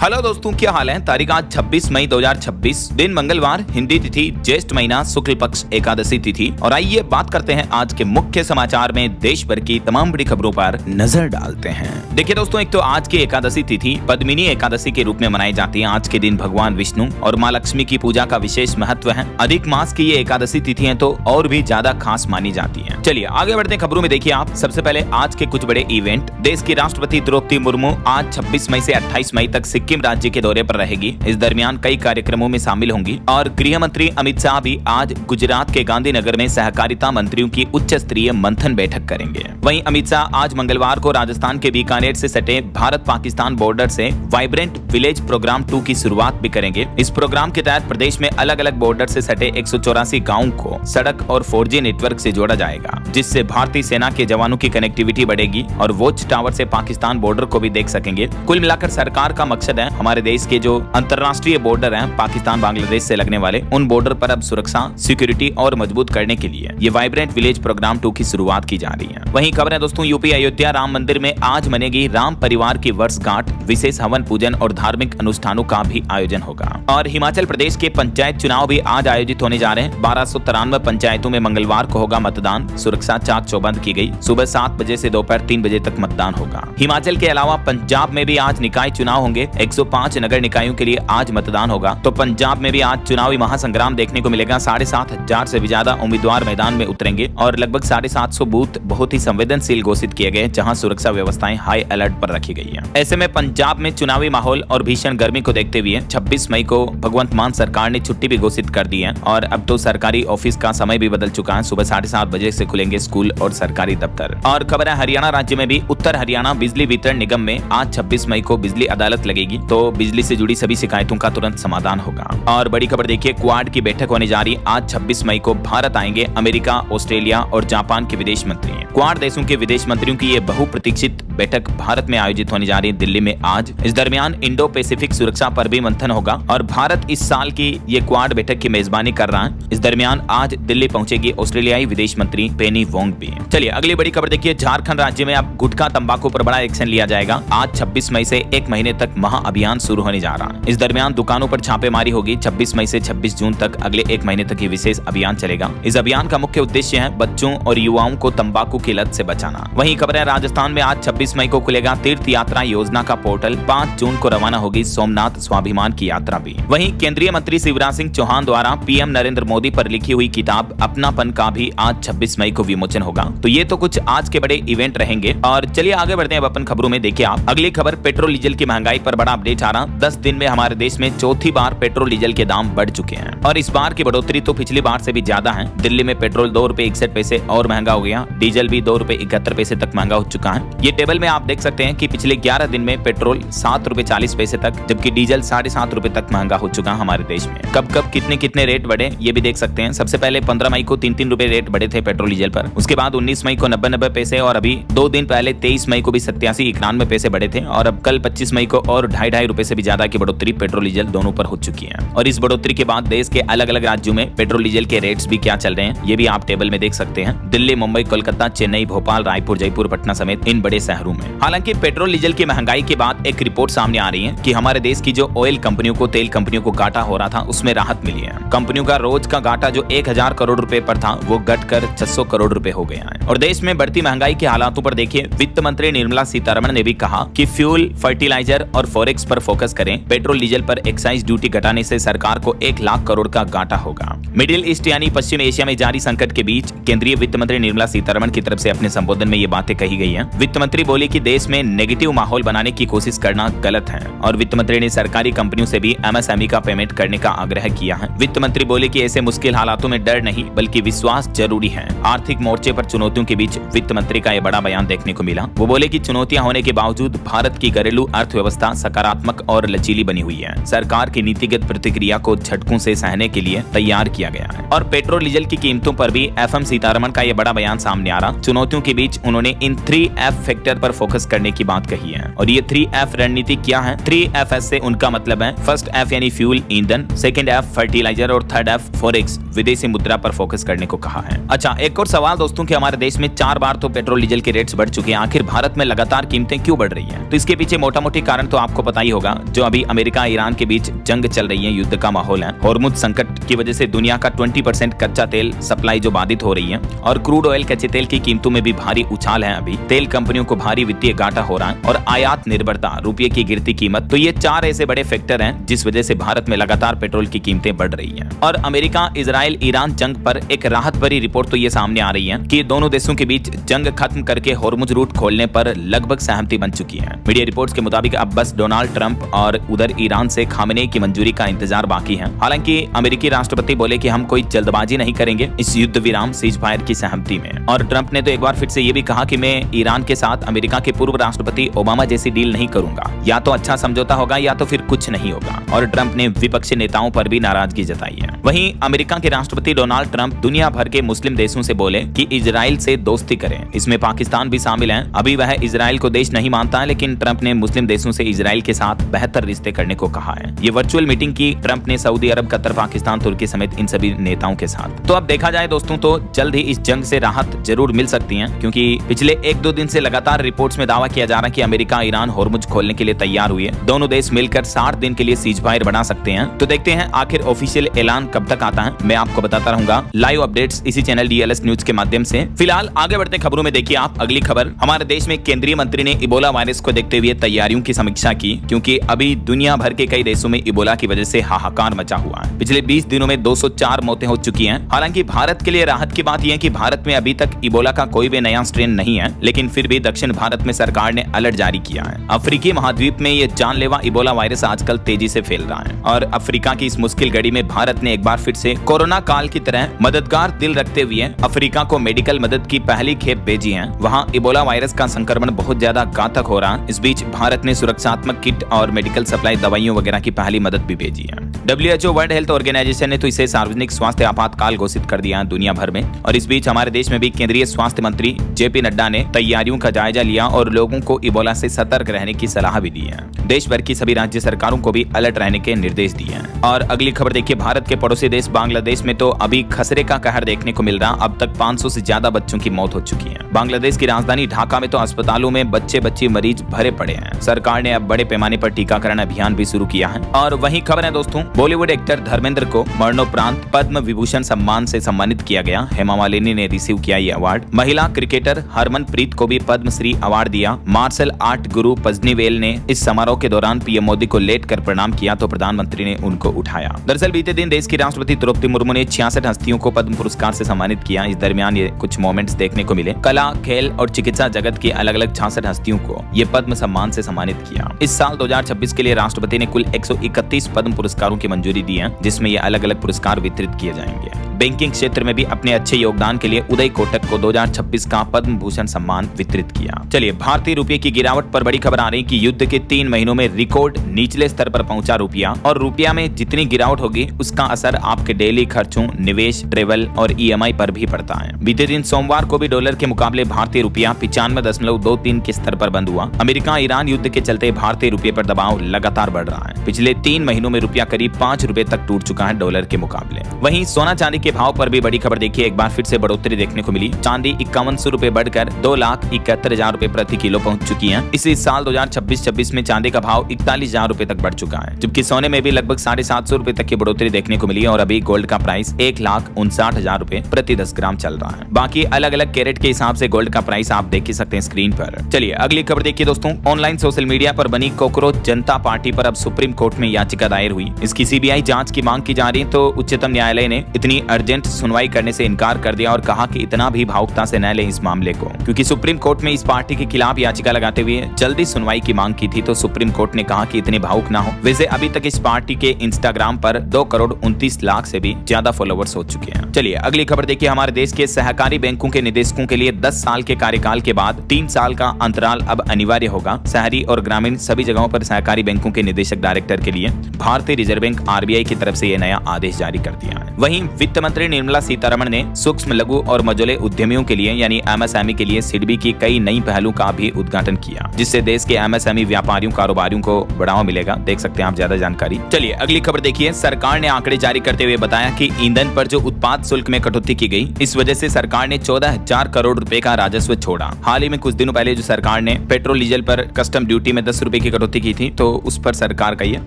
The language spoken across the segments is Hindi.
हेलो दोस्तों, क्या हाल है। तारीख आज 26 मई 2026, दिन मंगलवार, हिंदी तिथि ज्येष्ठ महीना शुक्ल पक्ष एकादशी तिथि। और आइए बात करते हैं आज के मुख्य समाचार में देश भर की तमाम बड़ी खबरों पर नजर डालते हैं। देखिए दोस्तों, एक तो आज की एकादशी तिथि पद्मिनी एकादशी के रूप में मनाई जाती है। आज के दिन भगवान विष्णु और माँ लक्ष्मी की पूजा का विशेष महत्व है। अधिक मास की ये एकादशी तिथि है तो और भी ज्यादा खास मानी जाती है। चलिए आगे बढ़ते हैं खबरों में। देखिए आप, सबसे पहले आज के कुछ बड़े इवेंट। देश की राष्ट्रपति द्रौपदी मुर्मू आज 26 मई से 28 मई तक सिक्किम राज्य के दौरे पर रहेगी। इस दरमियान कई कार्यक्रमों में शामिल होंगी। और गृह मंत्री अमित शाह भी आज गुजरात के गांधीनगर में सहकारिता मंत्रियों की उच्च स्तरीय मंथन बैठक करेंगे। वहीं अमित शाह आज मंगलवार को राजस्थान के बीकानेर से सटे भारत पाकिस्तान बॉर्डर से वाइब्रेंट विलेज प्रोग्राम 2 की शुरुआत भी करेंगे। इस प्रोग्राम के तहत प्रदेश में अलग अलग बॉर्डर से सटे 184 गाँव को सड़क और 4G नेटवर्क से जोड़ा जाएगा, जिससे भारतीय सेना के जवानों की कनेक्टिविटी बढ़ेगी और वॉच टावर से पाकिस्तान बॉर्डर को भी देख सकेंगे। कुल मिलाकर सरकार का मकसद है हमारे देश के जो अंतरराष्ट्रीय बॉर्डर हैं पाकिस्तान बांग्लादेश से लगने वाले, उन बॉर्डर पर अब सुरक्षा सिक्योरिटी और मजबूत करने के लिए ये वाइब्रेंट विलेज प्रोग्राम 2 की शुरुआत की जा रही है। वहीं खबर है दोस्तों, यूपी अयोध्या राम मंदिर में आज मनेगी राम परिवार की वर्षगांठ। विशेष हवन पूजन और धार्मिक अनुष्ठानों का भी आयोजन होगा। और हिमाचल प्रदेश के पंचायत चुनाव भी आज आयोजित होने जा रहे हैं। 1293 पंचायतों में मंगलवार को होगा मतदान। सुरक्षा चाक चौबंद की गई। सुबह 7 बजे से दोपहर 3 बजे तक मतदान होगा। हिमाचल के अलावा पंजाब में भी आज निकाय चुनाव होंगे। 105 नगर निकायों के लिए आज मतदान होगा। तो पंजाब में भी आज चुनावी महासंग्राम देखने को मिलेगा। 7,500 से भी ज्यादा उम्मीदवार मैदान में उतरेंगे और लगभग 750 बूथ बहुत ही संवेदनशील घोषित किए गए, जहां सुरक्षा व्यवस्थाएं हाई अलर्ट पर रखी गई है। ऐसे में पंजाब में चुनावी माहौल और भीषण गर्मी को देखते हुए 26 मई को भगवंत मान सरकार ने छुट्टी भी घोषित कर दी है। और अब तो सरकारी ऑफिस का समय भी बदल चुका है। सुबह 7:30 बजे से खुलेंगे स्कूल और सरकारी दफ्तर। और खबर है हरियाणा राज्य में भी उत्तर हरियाणा बिजली वितरण निगम में आज 26 मई को बिजली अदालत लगेगी। तो बिजली से जुड़ी सभी शिकायतों का तुरंत समाधान होगा। और बड़ी खबर देखिए, क्वाड की बैठक होने जा रही। आज 26 मई को भारत आएंगे अमेरिका, ऑस्ट्रेलिया और जापान के विदेश मंत्री। क्वाड देशों के विदेश मंत्रियों की ये बहुप्रतीक्षित बैठक भारत में आयोजित होने जा रही है, दिल्ली में आज। इस दरमियान इंडो पैसिफिक सुरक्षा पर भी मंथन होगा और भारत इस साल की ये क्वाड बैठक की मेजबानी कर रहा है। इस दरमियान आज दिल्ली पहुंचेगी ऑस्ट्रेलियाई विदेश मंत्री पेनी वोंग भी। चलिए अगली बड़ी खबर देखिए, झारखंड राज्य में अब गुटखा तंबाकू पर बड़ा एक्शन लिया जाएगा। आज 26 मई से 1 महीने तक महाअभियान शुरू होने जा रहा है। इस दरमियान दुकानों पर छापेमारी होगी। 26 मई से 26 जून तक अगले 1 महीने तक ये विशेष अभियान चलेगा। इस अभियान का मुख्य उद्देश्य है बच्चों और युवाओं को तंबाकू की लत से बचाना। वहीं खबर है राजस्थान में आज 26 मई को खुलेगा तीर्थ यात्रा योजना का पोर्टल। 5 जून को रवाना होगी सोमनाथ स्वाभिमान की यात्रा भी। वहीं केंद्रीय मंत्री शिवराज सिंह चौहान द्वारा पीएम नरेंद्र मोदी पर लिखी हुई किताब अपनापन का भी आज 26 मई को विमोचन होगा। तो ये तो कुछ आज के बड़े इवेंट रहेंगे। और चलिए आगे बढ़ते हैं अपन खबरों में। देखिए आप, अगली खबर पेट्रोल डीजल की महंगाई पर बड़ा अपडेट आ रहा। 10 दिन में हमारे देश में चौथी बार पेट्रोल डीजल के दाम बढ़ चुके हैं और इस बार की बढ़ोतरी तो पिछली बार से भी ज्यादा है। दिल्ली में पेट्रोल 2 रुपए 61 पैसे और महंगा हो गया। डीजल भी 2 रुपए 71 पैसे तक महंगा हो चुका है। ये टेबल में आप देख सकते हैं कि पिछले 11 दिन में पेट्रोल 7 रुपए 40 पैसे तक, जबकि डीजल 7.5 रुपए तक महंगा हो चुका है हमारे देश में। कब कब कितने रेट बढ़े ये भी देख सकते हैं। सबसे पहले 15 मई को 3 रुपए रेट बढ़े थे पेट्रोल डीजल पर। उसके बाद 19 मई को 90 पैसे और अभी 2 दिन पहले 23 मई को भी 87-91 पैसे बढ़े थे। और अब कल 25 मई को और 2.5 रुपए से भी ज्यादा की बढ़ोतरी पेट्रोल डीजल दोनों पर हो चुकी है। और इस बढ़ोतरी के बाद देश के अलग अलग राज्यों में पेट्रोल डीजल के रेट्स भी क्या चल रहे हैं ये भी आप टेबल में देख सकते हैं। दिल्ली, मुंबई, कोलकाता, चेन्नई, भोपाल, रायपुर, जयपुर, पटना समेत इन बड़े शहरों में। हालांकि पेट्रोल डीजल की महंगाई के बाद एक रिपोर्ट सामने आ रही है कि हमारे देश की जो ऑयल कंपनियों को, तेल कंपनियों को घाटा हो रहा था उसमें राहत मिली है। कंपनियों का रोज का घाटा जो 1000 करोड़ रुपए पर था वो घटकर 600 करोड़ रुपए हो गया है। और देश में बढ़ती महंगाई के हालातों पर देखिए, वित्त मंत्री निर्मला सीतारमण ने भी कहा कि फ्यूल, फर्टिलाइजर और फॉरेक्स पर फोकस करें। पेट्रोल डीजल पर एक्साइज ड्यूटी घटाने से सरकार को 1 लाख करोड़ का घाटा होगा। मिडिल ईस्ट यानी पश्चिम एशिया में जारी संकट के बीच केंद्रीय वित्त मंत्री निर्मला सीतारमण की तरफ से अपने संबोधन में ये बातें कही गई हैं। वित्त मंत्री बोली कि देश में नेगेटिव माहौल बनाने की कोशिश करना गलत है। और वित्त मंत्री ने सरकारी कंपनियों से भी एमएसएमई का पेमेंट करने का आग्रह किया है। वित्त मंत्री बोले कि ऐसे मुश्किल हालातों में डर नहीं बल्कि विश्वास जरूरी है। आर्थिक मोर्चे पर चुनौतियों के बीच वित्त मंत्री का यह बड़ा बयान देखने को मिला। वो बोले कि चुनौतियां होने के बावजूद भारत की घरेलू अर्थव्यवस्था सकारात्मक और लचीली बनी हुई है। सरकार की नीतिगत प्रतिक्रिया को झटकों से सहने के लिए तैयार किया गया है। और पेट्रोल डीजल की कीमतों पर भी एफएम सीतारमण का यह बड़ा बयान सामने आ रहा। चुनौतियों के बीच उन्होंने इन 3F फैक्टर पर फोकस करने की बात कही है। और ये 3F रणनीति क्या है? 3Fs से उनका मतलब है फर्स्ट F यानी फ्यूल, ईंधन, सेकंड F फर्टिलाइजर और थर्ड F फॉरेक्स, विदेशी मुद्रा पर फोकस करने को कहा है। अच्छा, एक और सवाल दोस्तों कि हमारे देश में 4 बार तो पेट्रोल डीजल के रेट्स बढ़ चुके हैं। आखिर भारत में लगातार कीमतें क्यों बढ़ रही हैं? तो इसके पीछे मोटा मोटी कारण तो आपको पता ही होगा, जो अभी अमेरिका ईरान के बीच जंग चल रही है, युद्ध का माहौल है। हॉर्मुज संकट की वजह से दुनिया का 20% कच्चा तेल सप्लाई जो बाधित हो रही है और क्रूड ऑयल कच्चे तेल की कीमतों में भी भारी उछाल है। अभी तेल कंपनियों को भारी वित्तीय घाटा हो रहा है और आयात निर्भरता, रुपये की गिरती कीमत, तो ये 4 ऐसे बड़े फैक्टर हैं जिस वजह से भारत में लगातार पेट्रोल की कीमतें बढ़ रही हैं। और अमेरिका इजराइल ईरान जंग पर एक राहत भरी रिपोर्ट तो ये सामने आ रही है कि दोनों देशों के बीच जंग खत्म करके हॉर्मुज रूट खोलने पर लगभग सहमति बन चुकी है। मीडिया रिपोर्ट्स के मुताबिक अब बस डोनाल्ड ट्रंप और उधर ईरान से खामेनेई की मंजूरी का इंतजार बाकी है। हालांकि अमेरिकी राष्ट्रपति बोले कि हम कोई जल्दबाजी नहीं करेंगे इस युद्ध विराम सीजफायर की सहमति में। और ट्रंप ने तो एक बार फिर से ये भी कहा कि मैं ईरान के साथ अमेरिका के पूर्व राष्ट्रपति ओबामा जैसी डील नहीं करूंगा, या तो अच्छा समझौता होगा या तो फिर कुछ नहीं होगा। और ट्रंप ने विपक्षी नेताओं पर भी नाराजगी जताई है। वहीं अमेरिका के राष्ट्रपति डोनाल्ड ट्रंप दुनिया भर के मुस्लिम देशों से बोले कि इजराइल से दोस्ती करें, इसमें पाकिस्तान भी शामिल है। अभी वह इजराइल को देश नहीं मानता है, लेकिन ट्रंप ने मुस्लिम देशों से इजराइल के साथ बेहतर रिश्ते करने को कहा है। ये वर्चुअल मीटिंग की ट्रंप ने सऊदी अरब, कतर, पाकिस्तान, तुर्की समेत इन सभी नेताओं के साथ। तो अब देखा जाए दोस्तों, तो जल्द ही इस जंग से राहत जरूर मिल सकती है, क्योंकि पिछले 1-2 दिन से लगातार रिपोर्ट्स में दावा किया जा रहा है कि अमेरिका ईरान हॉर्मुज खोलने के लिए तैयार हुई है। दोनों देश मिलकर 60 दिन के लिए सीजफायर बना सकते हैं। तो देखते हैं आखिर ऑफिशियल ऐलान कब तक आता है। मैं आपको बताता रहूंगा लाइव अपडेट्स इसी चैनल DLS न्यूज के माध्यम से। फिलहाल आगे बढ़ते खबरों में देखिए आप अगली खबर। हमारे देश में केंद्रीय मंत्री ने इबोला वायरस को देखते हुए तैयारियों की समीक्षा की, क्योंकि अभी दुनिया भर के कई देशों में इबोला की वजह से हाहाकार मचा हुआ है। पिछले 20 दिनों में 204 मौतें हो चुकी हैं। हालांकि भारत के लिए राहत की बात यह है कि भारत में अभी तक इबोला का कोई भी नया स्ट्रेन नहीं है, लेकिन फिर भी दक्षिण भारत में सरकार ने अलर्ट जारी किया है। अफ्रीकी महाद्वीप में यह जानलेवा इबोला वायरस आजकल तेजी से फैल रहा है और अफ्रीका की इस मुश्किल घड़ी में भारत ने एक बार फिर से कोरोना काल की तरह मददगार दिल रखते हुए अफ्रीका को मेडिकल मदद की पहली खेप भेजी है। वहां इबोला वायरस का संक्रमण बहुत ज्यादा घातक हो रहा है। इस बीच भारत ने सुरक्षात्मक किट और मेडिकल सप्लाई, दवाइयों वगैरह की पहली मदद भी भेजी है। WHO वर्ल्ड हेल्थ ऑर्गेनाइजेशन ने तो इसे सार्वजनिक स्वास्थ्य आपातकाल घोषित कर दिया है दुनिया भर में। और इस बीच हमारे देश में भी केंद्रीय स्वास्थ्य मंत्री JP नड्डा ने तैयारियों का जायजा लिया और लोगों को इबोला से सतर्क रहने की सलाह भी दी है। देश भर की सभी राज्य सरकारों को भी अलर्ट रहने के निर्देश दिए हैं। और अगली खबर देखिए, भारत के पड़ोसी देश बांग्लादेश में तो अभी खसरे का कहर देखने को मिल रहा। अब तक 500 से ज्यादा बच्चों की मौत हो चुकी है। बांग्लादेश की राजधानी ढाका में तो अस्पतालों में बच्चे मरीज भरे पड़े हैं। सरकार ने अब बड़े पैमाने पर टीकाकरण अभियान भी शुरू किया है। और वही खबर है दोस्तों, बॉलीवुड एक्टर धर्मेंद्र को मरणोपरांत पद्म विभूषण सम्मान से सम्मानित किया गया। हेमा मालिनी ने रिसीव किया ये अवार्ड। महिला क्रिकेटर हरमनप्रीत को भी पद्मश्री अवार्ड दिया। मार्शल आर्ट गुरु पजनीवेल ने इस समारोह के दौरान पीएम मोदी को लेटकर प्रणाम किया तो प्रधानमंत्री ने उनको उठाया। दरअसल बीते दिन देश की राष्ट्रपति द्रौपदी मुर्मू ने 66 हस्तियों को पद्म पुरस्कार से सम्मानित किया। इस दरमियान ये कुछ मोमेंट्स देखने को मिले। कला, खेल और चिकित्सा जगत की अलग अलग 66 हस्तियों को ये पद्म सम्मान से सम्मानित किया। इस साल 2026 के लिए राष्ट्रपति ने कुल 131 पद्म पुरस्कारों की मंजूरी दी है, जिसमें ये अलग अलग पुरस्कार वितरित किए जाएंगे। बैंकिंग क्षेत्र में भी अपने अच्छे योगदान के लिए उदय कोटक को 2026 का पद्म भूषण सम्मान वितरित किया। चलिए, भारतीय रुपये की गिरावट पर बड़ी खबर आ रही कि युद्ध के 3 महीनों में रिकॉर्ड निचले स्तर पर पहुंचा रुपया। और रुपया में जितनी गिरावट होगी उसका असर आपके डेली खर्चों, निवेश, ट्रेवल और EMI पर भी पड़ता है। बीते दिन सोमवार को भी डॉलर के मुकाबले भारतीय रुपया 95.23 के स्तर पर बंद हुआ। अमेरिका ईरान युद्ध के चलते भारतीय रुपये पर दबाव लगातार बढ़ रहा है। पिछले 3 महीनों में रुपया करीब 5 रुपए तक टूट चुका है डॉलर के मुकाबले। वहीं सोना चांदी के भाव पर भी बड़ी खबर देखिए, एक बार फिर से बढ़ोतरी देखने को मिली। चांदी 5100 रुपए बढ़कर 2,71,000 रुपए प्रति किलो पहुंच चुकी है। इसी साल 2026 में चांदी का भाव 41,000 रुपए तक बढ़ चुका है, जबकि सोने में भी लगभग 750 रुपए तक की बढ़ोतरी देखने को मिली है। और अभी गोल्ड का प्राइस 1,59,000 रुपए प्रति 10 ग्राम चल रहा है। बाकी अलग अलग कैरेट के हिसाब से गोल्ड का प्राइस आप देख ही सकते हैं स्क्रीन पर। चलिए अगली खबर देखिए दोस्तों, ऑनलाइन सोशल मीडिया पर बनी कॉकरोच जनता पार्टी पर अब सुप्रीम कोर्ट में याचिका दायर हुई। इसकी CBI जांच की मांग की जा रही है, तो उच्चतम न्यायालय ने इतनी अर्जेंट सुनवाई करने से इनकार कर दिया और कहा कि इतना भी भावुकता से न ले इस मामले को, क्योंकि सुप्रीम कोर्ट में इस पार्टी के खिलाफ याचिका लगाते हुए जल्दी सुनवाई की मांग की थी। तो सुप्रीम कोर्ट ने कहा कि इतने भावुक ना हो। वैसे अभी तक इस पार्टी के इंस्टाग्राम पर 2,29,00,000 से भी ज्यादा फॉलोवर्स हो चुके हैं। चलिए अगली खबर देखिए, हमारे देश के सहकारी बैंकों के निदेशकों के लिए 10 साल के कार्यकाल के बाद 3 साल का अंतराल अब अनिवार्य होगा। शहरी और ग्रामीण सभी जगहों पर सहकारी बैंकों के निदेशक डायरेक्टर के लिए भारतीय रिजर्व बैंक RBI की तरफ से यह नया आदेश जारी कर दिया है। वहीं वित्त मंत्री निर्मला सीतारमण ने सूक्ष्म, लघु और मझोले उद्यमियों के लिए यानी MSME के लिए सिडबी की कई नई पहलों का भी उद्घाटन किया, जिससे देश के MSME व्यापारियों, कारोबारियों को बढ़ावा मिलेगा। देख सकते हैं आप ज्यादा जानकारी। चलिए अगली खबर देखिए, सरकार ने आंकड़े जारी करते हुए बताया कि ईंधन पर जो उत्पाद शुल्क में कटौती की गई, इस वजह से सरकार ने 14,000 करोड़ रुपए का राजस्व छोड़ा। हाल ही में कुछ दिनों पहले जो सरकार ने पेट्रोल डीजल पर कस्टम ड्यूटी में 10 रुपए की कटौती की थी, तो उस पर सरकार का ये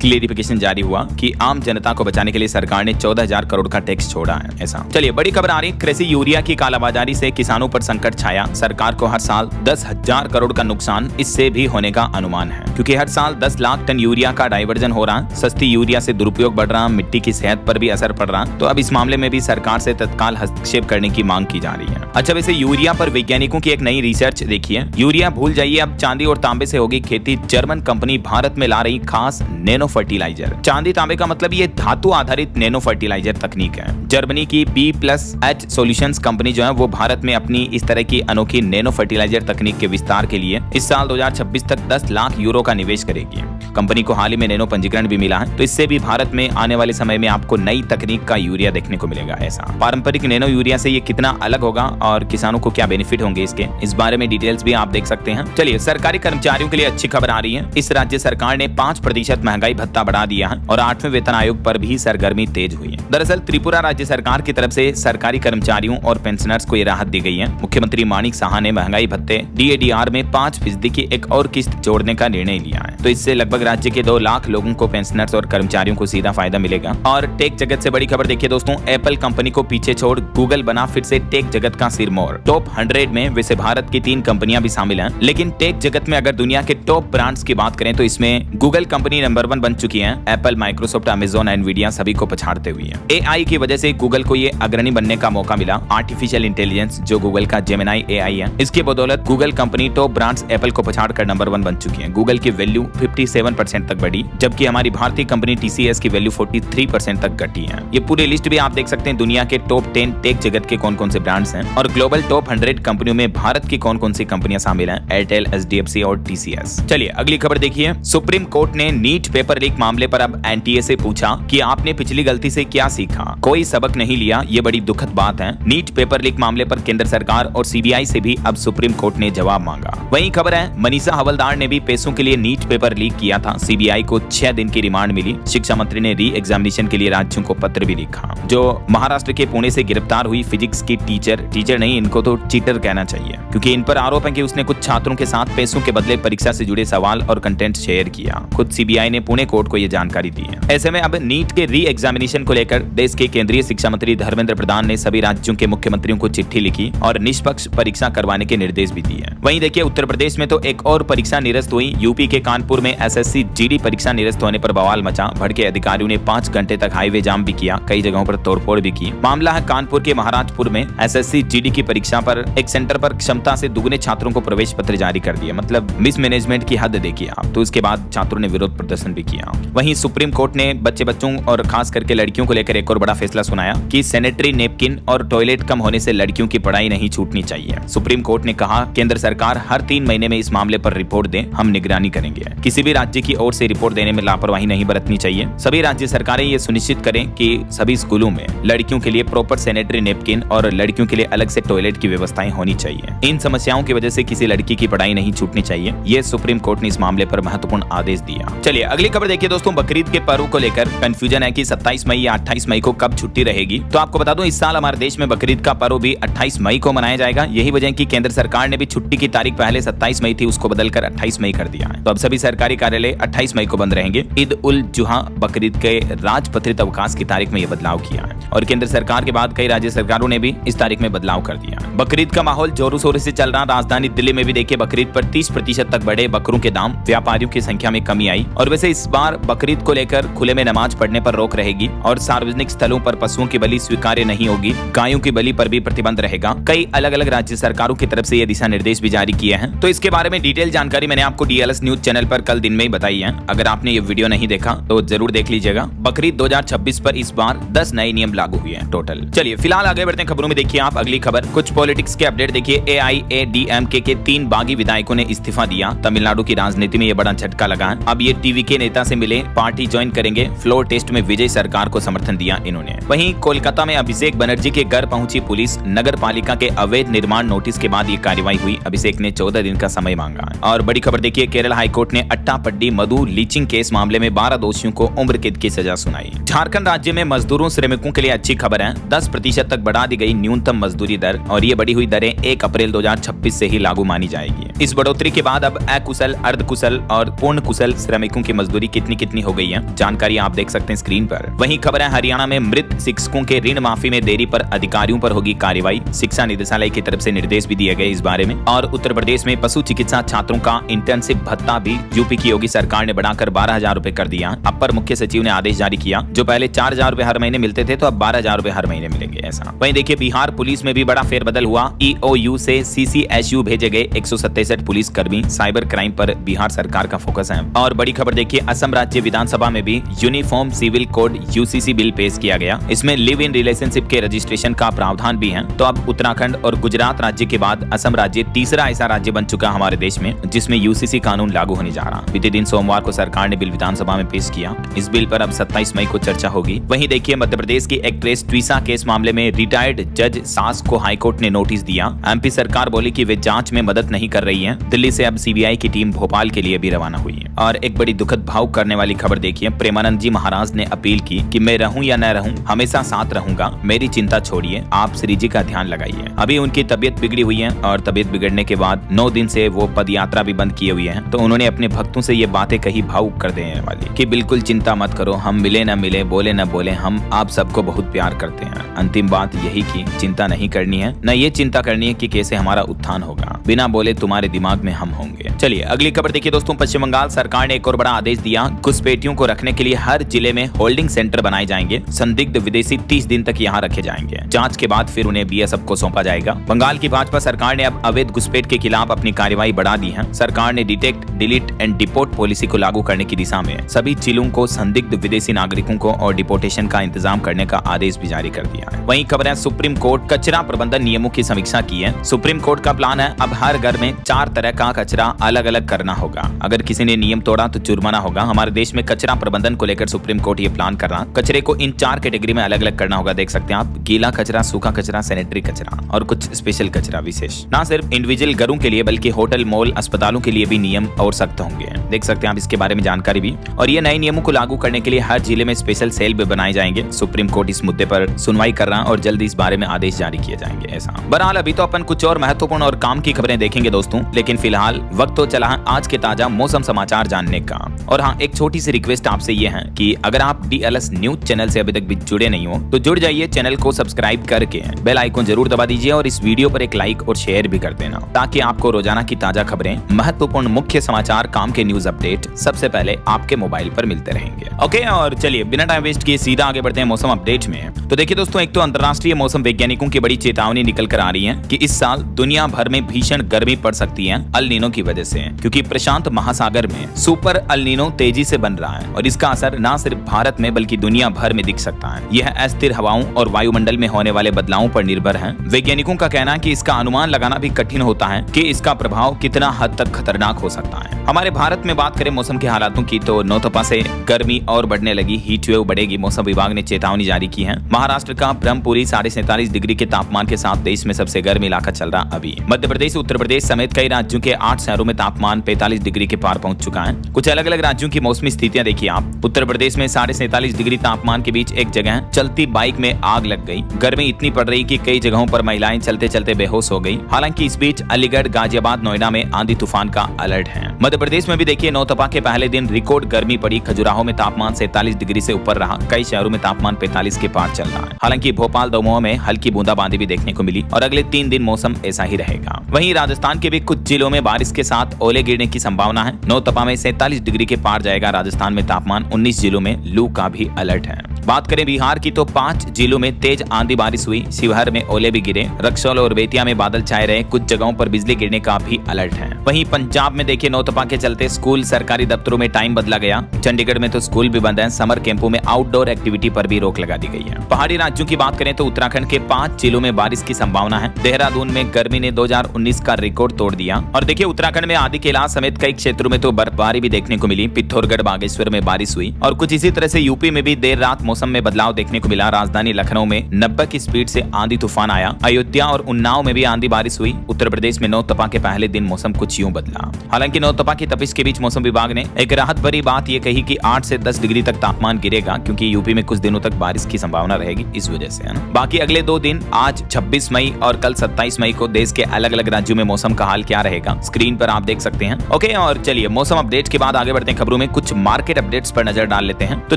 क्लेरिफिकेशन जारी हुआ कि आम जनता को बचाने के लिए सरकार ने 14,000 करोड़ का टैक्स छोड़ा है। ऐसा चलिए बड़ी खबर आ रही, कृषि यूरिया की कालाबाजारी से किसानों पर संकट छाया। सरकार को हर साल 10,000 करोड़ का नुकसान इससे भी होने का अनुमान है, क्योंकि हर साल 10 लाख टन यूरिया का डाइवर्जन हो रहा, सस्ती यूरिया से दुरुपयोग बढ़ रहा, मिट्टी की सेहत पर भी असर पड़ रहा। तो अब इस मामले में भी सरकार से तत्काल हस्तक्षेप करने की मांग की जा रही है। अच्छा, वैसे यूरिया पर वैज्ञानिकों की एक नई रिसर्च देखिए। यूरिया भूल जाइए, अब चांदी और तांबे से होगी खेती। जर्मन कंपनी भारत में ला रही खास नैनो फर्टिलाइजर। चांदी तांबे का मतलब ये धातु आधारित नैनो फर्टिलाइजर तकनीक है। जर्मनी की B+H सॉल्यूशंस कंपनी जो है वो भारत में अपनी इस तरह की अनोखी नैनो फर्टिलाइजर तकनीक के विस्तार के लिए इस साल 2026 तक 10 लाख यूरो का निवेश करेगी। कंपनी को हाल ही में नैनो पंजीकरण भी मिला है, तो इससे भी भारत में आने वाले समय में आपको नई तकनीक का यूरिया देखने को मिलेगा। ऐसा पारंपरिक नैनो यूरिया से ये कितना अलग होगा और किसानों को क्या बेनिफिट होंगे इसके, इस बारे में डिटेल्स भी आप देख सकते हैं। चलिए, सरकारी कर्मचारियों के लिए अच्छी खबर आ रही है। इस राज्य सरकार ने 5% महंगाई भत्ता बढ़ा दिया है और 8वें वेतन आयोग पर भी सरगर्मी तेज हुई है। दरअसल त्रिपुरा राज्य सरकार की तरफ से सरकारी कर्मचारियों और पेंशनर्स को ये राहत दी गई है। मुख्यमंत्री माणिक साहा ने महंगाई भत्ते DADR में 5% की एक और किस्त जोड़ने का निर्णय लिया है। तो इससे लगभग राज्य के 2 लाख लोगों को, पेंशनर्स और कर्मचारियों को सीधा फायदा मिलेगा। और टेक जगत से बड़ी खबर देखिए दोस्तों, एप्पल कंपनी को पीछे छोड़ गूगल बना फिर से टेक जगत का सिरमौर। टॉप 100 में वैसे भारत की 3 कंपनियां भी शामिल हैं, लेकिन टेक जगत में अगर दुनिया के टॉप ब्रांड्स की बात करें तो इसमें गूगल कंपनी नंबर 1 बन चुकी है। एप्पल, माइक्रोसॉफ्ट, अमेजॉन, एनवीडिया सभी को पछाड़ते हुए है। AI की वजह से गूगल को ये अग्रणी बनने का मौका मिला। आर्टिफिशियल इंटेलिजेंस जो गूगल का जेमिनाई AI है, इसकी बदौलत Google company top brands Apple को पछाड़कर नंबर 1 बन चुकी है। गूगल की वैल्यू 57% तक बढ़ी, जबकि हमारी भारतीय कंपनी TCS की वैल्यू 43% तक घटी है। ये पूरी लिस्ट भी आप देख सकते हैं, दुनिया के टॉप 10 टेक जगत के कौन कौन से ब्रांड्स हैं और ग्लोबल टॉप 100 कंपनियों में भारत की कौन कौन सी कंपनियां शामिल हैं, एयरटेल, HDFC और TCS। चलिए अगली खबर देखिए। सुप्रीम कोर्ट ने नीट पेपर लीक मामले पर अब NTA से पूछा कि आपने पिछली गलती से क्या सीखा, कोई सबक नहीं लिया। ये बड़ी दुखद बात है। नीट पेपर लीक मामले पर केंद्र सरकार और CBI से भी अब सुप्रीम कोर्ट ने जवाब मांगा। वहीं खबर है, मनीषा हवलदार ने भी पैसों के लिए नीट पेपर लीक किया था। CBI को 6 दिन की रिमांड मिली। शिक्षा मंत्री ने री एग्जामिनेशन के लिए राज्यों को पत्र भी लिखा। जो महाराष्ट्र के पुणे से गिरफ्तार हुई फिजिक्स की टीचर नहीं, इनको तो चीटर कहना चाहिए, क्योंकि इन पर आरोप है कि उसने कुछ छात्रों के साथ पैसों के बदले परीक्षा से जुड़े सवाल और कंटेंट शेयर किया। खुद CBI ने पुणे कोर्ट को यह जानकारी दी है। ऐसे में अब नीट के री एग्जामिनेशन को लेकर देश के केंद्रीय शिक्षा मंत्री धर्मेंद्र प्रधान ने सभी राज्यों के मुख्यमंत्रियों को चिट्ठी लिखी और निष्पक्ष परीक्षा करवाने के निर्देश भी दिए। वहीं देखिए, उत्तर प्रदेश में तो एक और परीक्षा निरस्त हुई। यूपी के कानपुर में SSC GD परीक्षा निरस्त होने पर बवाल मचा। भड़के अधिकारियों ने 5 घंटे तक हाईवे जाम भी किया, कई जगहों पर तोड़फोड़ भी की। मामला है कानपुर के महाराजपुर में। SSC GD की परीक्षा पर एक सेंटर पर क्षमता से दुगने छात्रों को प्रवेश पत्र जारी कर दिया। मतलब मिसमैनेजमेंट की हद देखिए आप। तो इसके बाद छात्रों ने विरोध प्रदर्शन भी किया। वहीं सुप्रीम कोर्ट ने बच्चों और खास करके लड़कियों को लेकर एक और बड़ा फैसला सुनाया कि सैनिटरी नैपकिन और टॉयलेट कम होने से लड़कियों की पढ़ाई नहीं छूटनी चाहिए। सुप्रीम कोर्ट ने कहा, केंद्र सरकार हर 3 महीने में इस मामले पर रिपोर्ट दे, हम निगरानी करेंगे। किसी भी राज्य की ओर से रिपोर्ट देने में लापरवाही नहीं बरतनी चाहिए। सभी राज्य सरकारें ये सुनिश्चित करें कि सभी स्कूलों में लड़कियों के लिए प्रॉपर सैनिटरी नैपकिन और लड़कियों के लिए अलग से टॉयलेट की व्यवस्थाएं होनी चाहिए। इन समस्याओं की वजह से किसी लड़की की पढ़ाई नहीं छूटनी चाहिए। ये सुप्रीम कोर्ट ने इस मामले पर महत्वपूर्ण आदेश दिया। चलिए अगली खबर देखिए दोस्तों, बकरीद के पर्व को लेकर कंफ्यूजन है कि 27 मई या 28 मई को कब छुट्टी रहेगी। तो आपको बता दूं, इस साल हमारे देश में बकरीद का पर्व भी 28 मई को मनाया जाएगा। यही वजह है कि केंद्र सरकार ने भी छुट्टी की तारीख पहले 27 मई थी, उसको बदलकर 28 मई कर दिया है। तो अब सभी सरकारी कार्यालय 28 मई को बंद रहेंगे। ईद उल जुहा बकरीद के राजपत्रित अवकाश की तारीख में यह बदलाव किया है और केंद्र सरकार के बाद कई राज्य सरकारों ने भी इस तारीख में बदलाव कर दिया। बकरीद का माहौल जोरों शोरों से चल रहा। राजधानी दिल्ली में भी देखिए बकरीद पर 30% तक बढ़े बकरों के दाम, व्यापारियों की संख्या में कमी आई। और वैसे इस बार बकरीद को लेकर खुले में नमाज पढ़ने पर रोक रहेगी और सार्वजनिक स्थलों पर पशुओं की बलि स्वीकार्य नहीं होगी। गायों की बलि पर भी प्रतिबंध रहेगा। कई अलग अलग राज्य सरकारों की तरफ से ये दिशा निर्देश भी जारी किए हैं। तो इसके बारे में डिटेल जानकारी मैंने आपको DLS न्यूज चैनल पर कल दिन में ही बताई है। अगर आपने ये वीडियो नहीं देखा तो जरूर देख लीजिएगा। बकरीद 2026 पर इस बार 10 नए नियम लागू हुए हैं टोटल। चलिए फिलहाल आगे बढ़ते हैं खबरों में। देखिए आप अगली खबर, कुछ पॉलिटिक्स के अपडेट देखिए। AIADMK के 3 बागी विधायकों ने इस्तीफा दिया। तमिलनाडु की राजनीति में ये बड़ा झटका लगा है। अब ये TVK नेता से मिले, पार्टी ज्वाइन करेंगे। फ्लोर टेस्ट में विजय सरकार को समर्थन दिया इन्होंने। वहीं कोलकाता में अभिषेक बनर्जी के घर पहुंची पुलिस। नगर पालिका के अवैध निर्माण नोटिस के बाद ये कार्रवाई हुई। अभिषेक ने 14 दिन का समय मांगा। और बड़ी खबर देखिए, केरल हाईकोर्ट ने अट्टापड्डी मधु लीचिंग केस मामले में 12 दोषियों को उम्र कैद की सजा सुनाई। झारखंड राज्य में मजदूरों श्रमिकों के लिए अच्छी खबर है। 10% तक बढ़ा दी गई न्यूनतम मजदूरी दर और ये बढ़ी हुई दरें 1 अप्रैल 2026 से ही लागू मानी जाएगी। इस बढ़ोतरी के बाद अब अकुशल, अर्धकुशल कुशल और पूर्ण कुशल श्रमिकों की मजदूरी कितनी कितनी हो गई है, जानकारी आप देख सकते हैं स्क्रीन पर। वहीं खबर है हरियाणा में मृत शिक्षकों के ऋण माफी में देरी पर अधिकारियों पर होगी कार्रवाई। शिक्षा निदेशालय की तरफ से निर्देश भी दिए गए इस बारे में। और उत्तर प्रदेश में पशु चिकित्सा छात्रों का इंटर्नशिप भत्ता भी यूपी की योगी सरकार ने बढ़ाकर 12,000 रुपए कर दिया। अपर मुख्य सचिव ने आदेश जारी किया। जो पहले 4,000 रुपए हर महीने मिलते थे तो अब 12,000 रुपए हर महीने मिलेंगे ऐसा। वहीं देखिए बिहार पुलिस में भी बड़ा फेरबदल हुआ। ईओयू से सीसीएसयू भेजे गए 167 पुलिस कर्मी। साइबर क्राइम पर बिहार सरकार का फोकस है। और बड़ी खबर देखिए असम राज्य विधानसभा में भी uniform civil code UCC bill पेश किया गया। इसमें लिव इन रिलेशनशिप के रजिस्ट्रेशन का प्रावधान भी है। तो अब उत्तराखंड और गुजरात राज्य के बाद असम राज्य तीसरा ऐसा राज्य बन चुका हमारे देश में जिसमें यूसीसी कानून लागू होने जा रहा। बीते दिन सोमवार को सरकार ने बिल विधानसभा में पेश किया। इस बिल पर अब 27 मई को चर्चा होगी। वहीं देखिए मध्य प्रदेश की एक्ट्रेस ट्विसा केस मामले में रिटायर्ड जज सास को हाईकोर्ट ने नोटिस दिया। एमपी सरकार बोली कि वे जांच में मदद नहीं कर रही है। दिल्ली से अब सीबीआई की टीम भोपाल के लिए भी रवाना हुई है। और एक बड़ी दुखद भावुक करने वाली खबर देखिए प्रेमानंद जी महाराज ने अपील की कि मैं रहूं या न रहूं हमेशा साथ रहूंगा, मेरी चिंता छोड़िए, आप श्री जी का ध्यान लगाइए। अभी उनकी तबीयत बिगड़ी हुई है और तबीयत बिगड़ने के बाद 9 दिन से वो पदयात्रा भी बंद किए हुए हैं। तो उन्होंने अपने भक्तों से ये बातें कही भावुक कर देने वाली कि बिल्कुल चिंता मत करो, हम मिले न मिले, बोले न बोले, हम आप सबको बहुत प्यार करते हैं। अंतिम बात यही की चिंता नहीं करनी है, न ये चिंता करनी है कि कैसे हमारा उत्थान होगा, बिना बोले तुम्हारे दिमाग में हम होंगे। चलिए अगली खबर देखिए दोस्तों। पश्चिम बंगाल सरकार ने एक और बड़ा आदेश दिया। घुसपैठियों को रखने के लिए हर जिले में होल्डिंग सेंटर बनाए जाएंगे। संदिग्ध विदेशी 30 दिन तक यहाँ रखे जाएंगे। जांच के बाद फिर उन्हें बीएसएफ को सौंपा जाएगा। बंगाल की भाजपा सरकार ने अब अवैध घुसपैठ के खिलाफ अपनी कार्रवाई बढ़ा दी है। सरकार ने detect, delete and deport policy को लागू करने की दिशा में सभी जिलों को संदिग्ध विदेशी नागरिकों को और डिपोर्टेशन का इंतजाम करने का आदेश भी जारी कर दिया है। वहीं खबर है सुप्रीम कोर्ट कचरा प्रबंधन नियमों की समीक्षा की है। सुप्रीम कोर्ट का प्लान है अब हर घर में 4 तरह का कचरा अलग अलग करना होगा। अगर किसी ने नियम तोड़ा तो जुर्माना होगा। हमारे देश में कचरा प्रबंधन को लेकर सुप्रीम कोर्ट ये प्लान कर रहा। कचरे को इन 4 कैटेगरी में अलग अलग करना होगा। देख सकते हैं आप, गीला कचरा, सूखा कचरा, सैनिटरी कचरा और कुछ स्पेशल कचरा विशेष। ना सिर्फ इंडिविजुअल घरों के लिए बल्कि होटल, मॉल, अस्पतालों के लिए भी नियम और सख्त होंगे। देख सकते हैं आप इसके बारे में जानकारी भी। और ये नए नियमों को लागू करने के लिए हर जिले में स्पेशल सेल भी बनाए जाएंगे। सुप्रीम कोर्ट इस मुद्दे पर सुनवाई कर रहा और जल्द इस बारे में आदेश जारी किए जाएंगे ऐसा। बहरहाल अभी तो अपन कुछ और महत्वपूर्ण और काम की खबरें देखेंगे दोस्तों, लेकिन फिलहाल वक्त तो चला है आज के ताजा मौसम समाचार जानने का। और हाँ, एक छोटी सी रिक्वेस्ट आपसे ये है कि अगर आप डीएलएस न्यूज चैनल से अभी तक भी जुड़े नहीं हो तो जुड़ जाइए। चैनल को सब्सक्राइब करके बेल आइकन जरूर दबा दीजिए और इस वीडियो पर एक लाइक और शेयर भी कर देना ताकि आपको रोजाना की ताजा खबरें, महत्वपूर्ण मुख्य समाचार, काम के न्यूज अपडेट सबसे पहले आपके मोबाइल पर मिलते रहेंगे। ओके, और चलिए बिना टाइम वेस्ट किए सीधा आगे बढ़ते हैं मौसम अपडेट में। तो देखिए दोस्तों, एक तो अंतर्राष्ट्रीय मौसम वैज्ञानिकों की बड़ी चेतावनी निकल कर आ रही है कि इस साल दुनिया भर में भीषण गर्मी पड़ सकती है अल नीनो की वजह से, क्योंकि प्रशांत महासागर में सुपर अल नीनो तेजी से बन रहा है और इसका असर न सिर्फ भारत में बल्कि दुनिया भर में दिख सकता है। यह अस्थिर हवाओं और वायुमंडल में होने वाले बदलावों पर निर्भर है। वैज्ञानिकों का कहना है कि इसका अनुमान लगाना भी कठिन होता है कि इसका प्रभाव कितना हद तक खतरनाक हो सकता है। हमारे भारत में बात करें मौसम के हालातों की तो नौतपा से गर्मी और बढ़ने लगी, हीट वेव बढ़ेगी। मौसम विभाग ने चेतावनी जारी की है। महाराष्ट्र का ब्रह्मपुरी 47.5 डिग्री के तापमान के साथ देश में सबसे गर्म इलाका चल रहा अभी। मध्य प्रदेश, उत्तर प्रदेश समेत कई राज्यों के 8 शहरों में तापमान 45 डिग्री के पार पहुंच चुका है। कुछ अलग अलग राज्यों की मौसमी स्थितियां देखिए आप। उत्तर प्रदेश में 47.5 डिग्री तापमान के बीच एक जगह चलती बाइक में आग लग गई। गर्मी इतनी पड़ रही कि कई जगहों पर महिलाएं चलते चलते बेहोश हो गई। हालांकि इस बीच अलीगढ़, गाजियाबाद, नोएडा में आंधी तूफान का अलर्ट है। मध्य प्रदेश में भी देखिए नौतपा के पहले दिन रिकॉर्ड गर्मी पड़ी। खजुराहो में तापमान 47 डिग्री से ऊपर रहा। कई शहरों में तापमान 45 के पार चल रहा है। हालांकि भोपाल, दमोह में हल्की बूंदाबांदी भी देखने को मिली और अगले 3 दिन मौसम ऐसा ही रहेगा। वहीं राजस्थान के भी कुछ जिलों में बारिश के साथ ओले गिरने की संभावना है। नौतपा में 47 डिग्री के पार जाएगा राजस्थान में तापमान। 19 जिलों में लू का भी अलर्ट है। बात करें बिहार की तो 5 जिलों में तेज आंधी बारिश हुई। शिवहर में ओले भी गिरे। रक्सौल और बेतिया में बादल छाए रहे। कुछ जगहों पर बिजली गिरने का भी अलर्ट है। वहीं पंजाब में देखिए नौतपा के चलते स्कूल, सरकारी दफ्तरों में टाइम बदला गया। चंडीगढ़ में तो स्कूल भी बंद है। समर कैंपों में आउटडोर एक्टिविटी पर भी रोक लगा दी गई है। पहाड़ी राज्यों की बात करें तो उत्तराखंड के 5 जिलों में बारिश की संभावना है। देहरादून में गर्मी ने 2019 का रिकॉर्ड तोड़ दिया। और देखिए उत्तराखंड में आदि कैलाश समेत कई क्षेत्रों में तो बर्फबारी भी देखने को मिली। पिथौरागढ़, बागेश्वर में बारिश हुई और कुछ इसी तरह से यूपी में भी देर रात मौसम में बदलाव देखने को मिला। राजधानी लखनऊ में 90 की स्पीड से आंधी तूफान आया। अयोध्या और उन्नाव में भी आंधी बारिश हुई। उत्तर प्रदेश में नौतपा के पहले दिन मौसम कुछ यूं बदला। हालांकि नौतपा की तपिश के बीच मौसम विभाग ने एक राहत भरी बात यह कही कि 8 से 10 डिग्री तक तापमान गिरेगा, क्योंकि यूपी में कुछ दिनों तक बारिश की संभावना रहेगी इस वजह से, है ना। बाकी अगले 2 दिन आज 26 मई और कल 27 मई को देश के अलग अलग राज्यों में मौसम का हाल क्या रहेगा स्क्रीन पर आप देख सकते हैं। ओके, और चलिए मौसम अपडेट के बाद आगे बढ़ते हैं खबरों में। कुछ मार्केट अपडेट्स पर नजर डाल लेते हैं। तो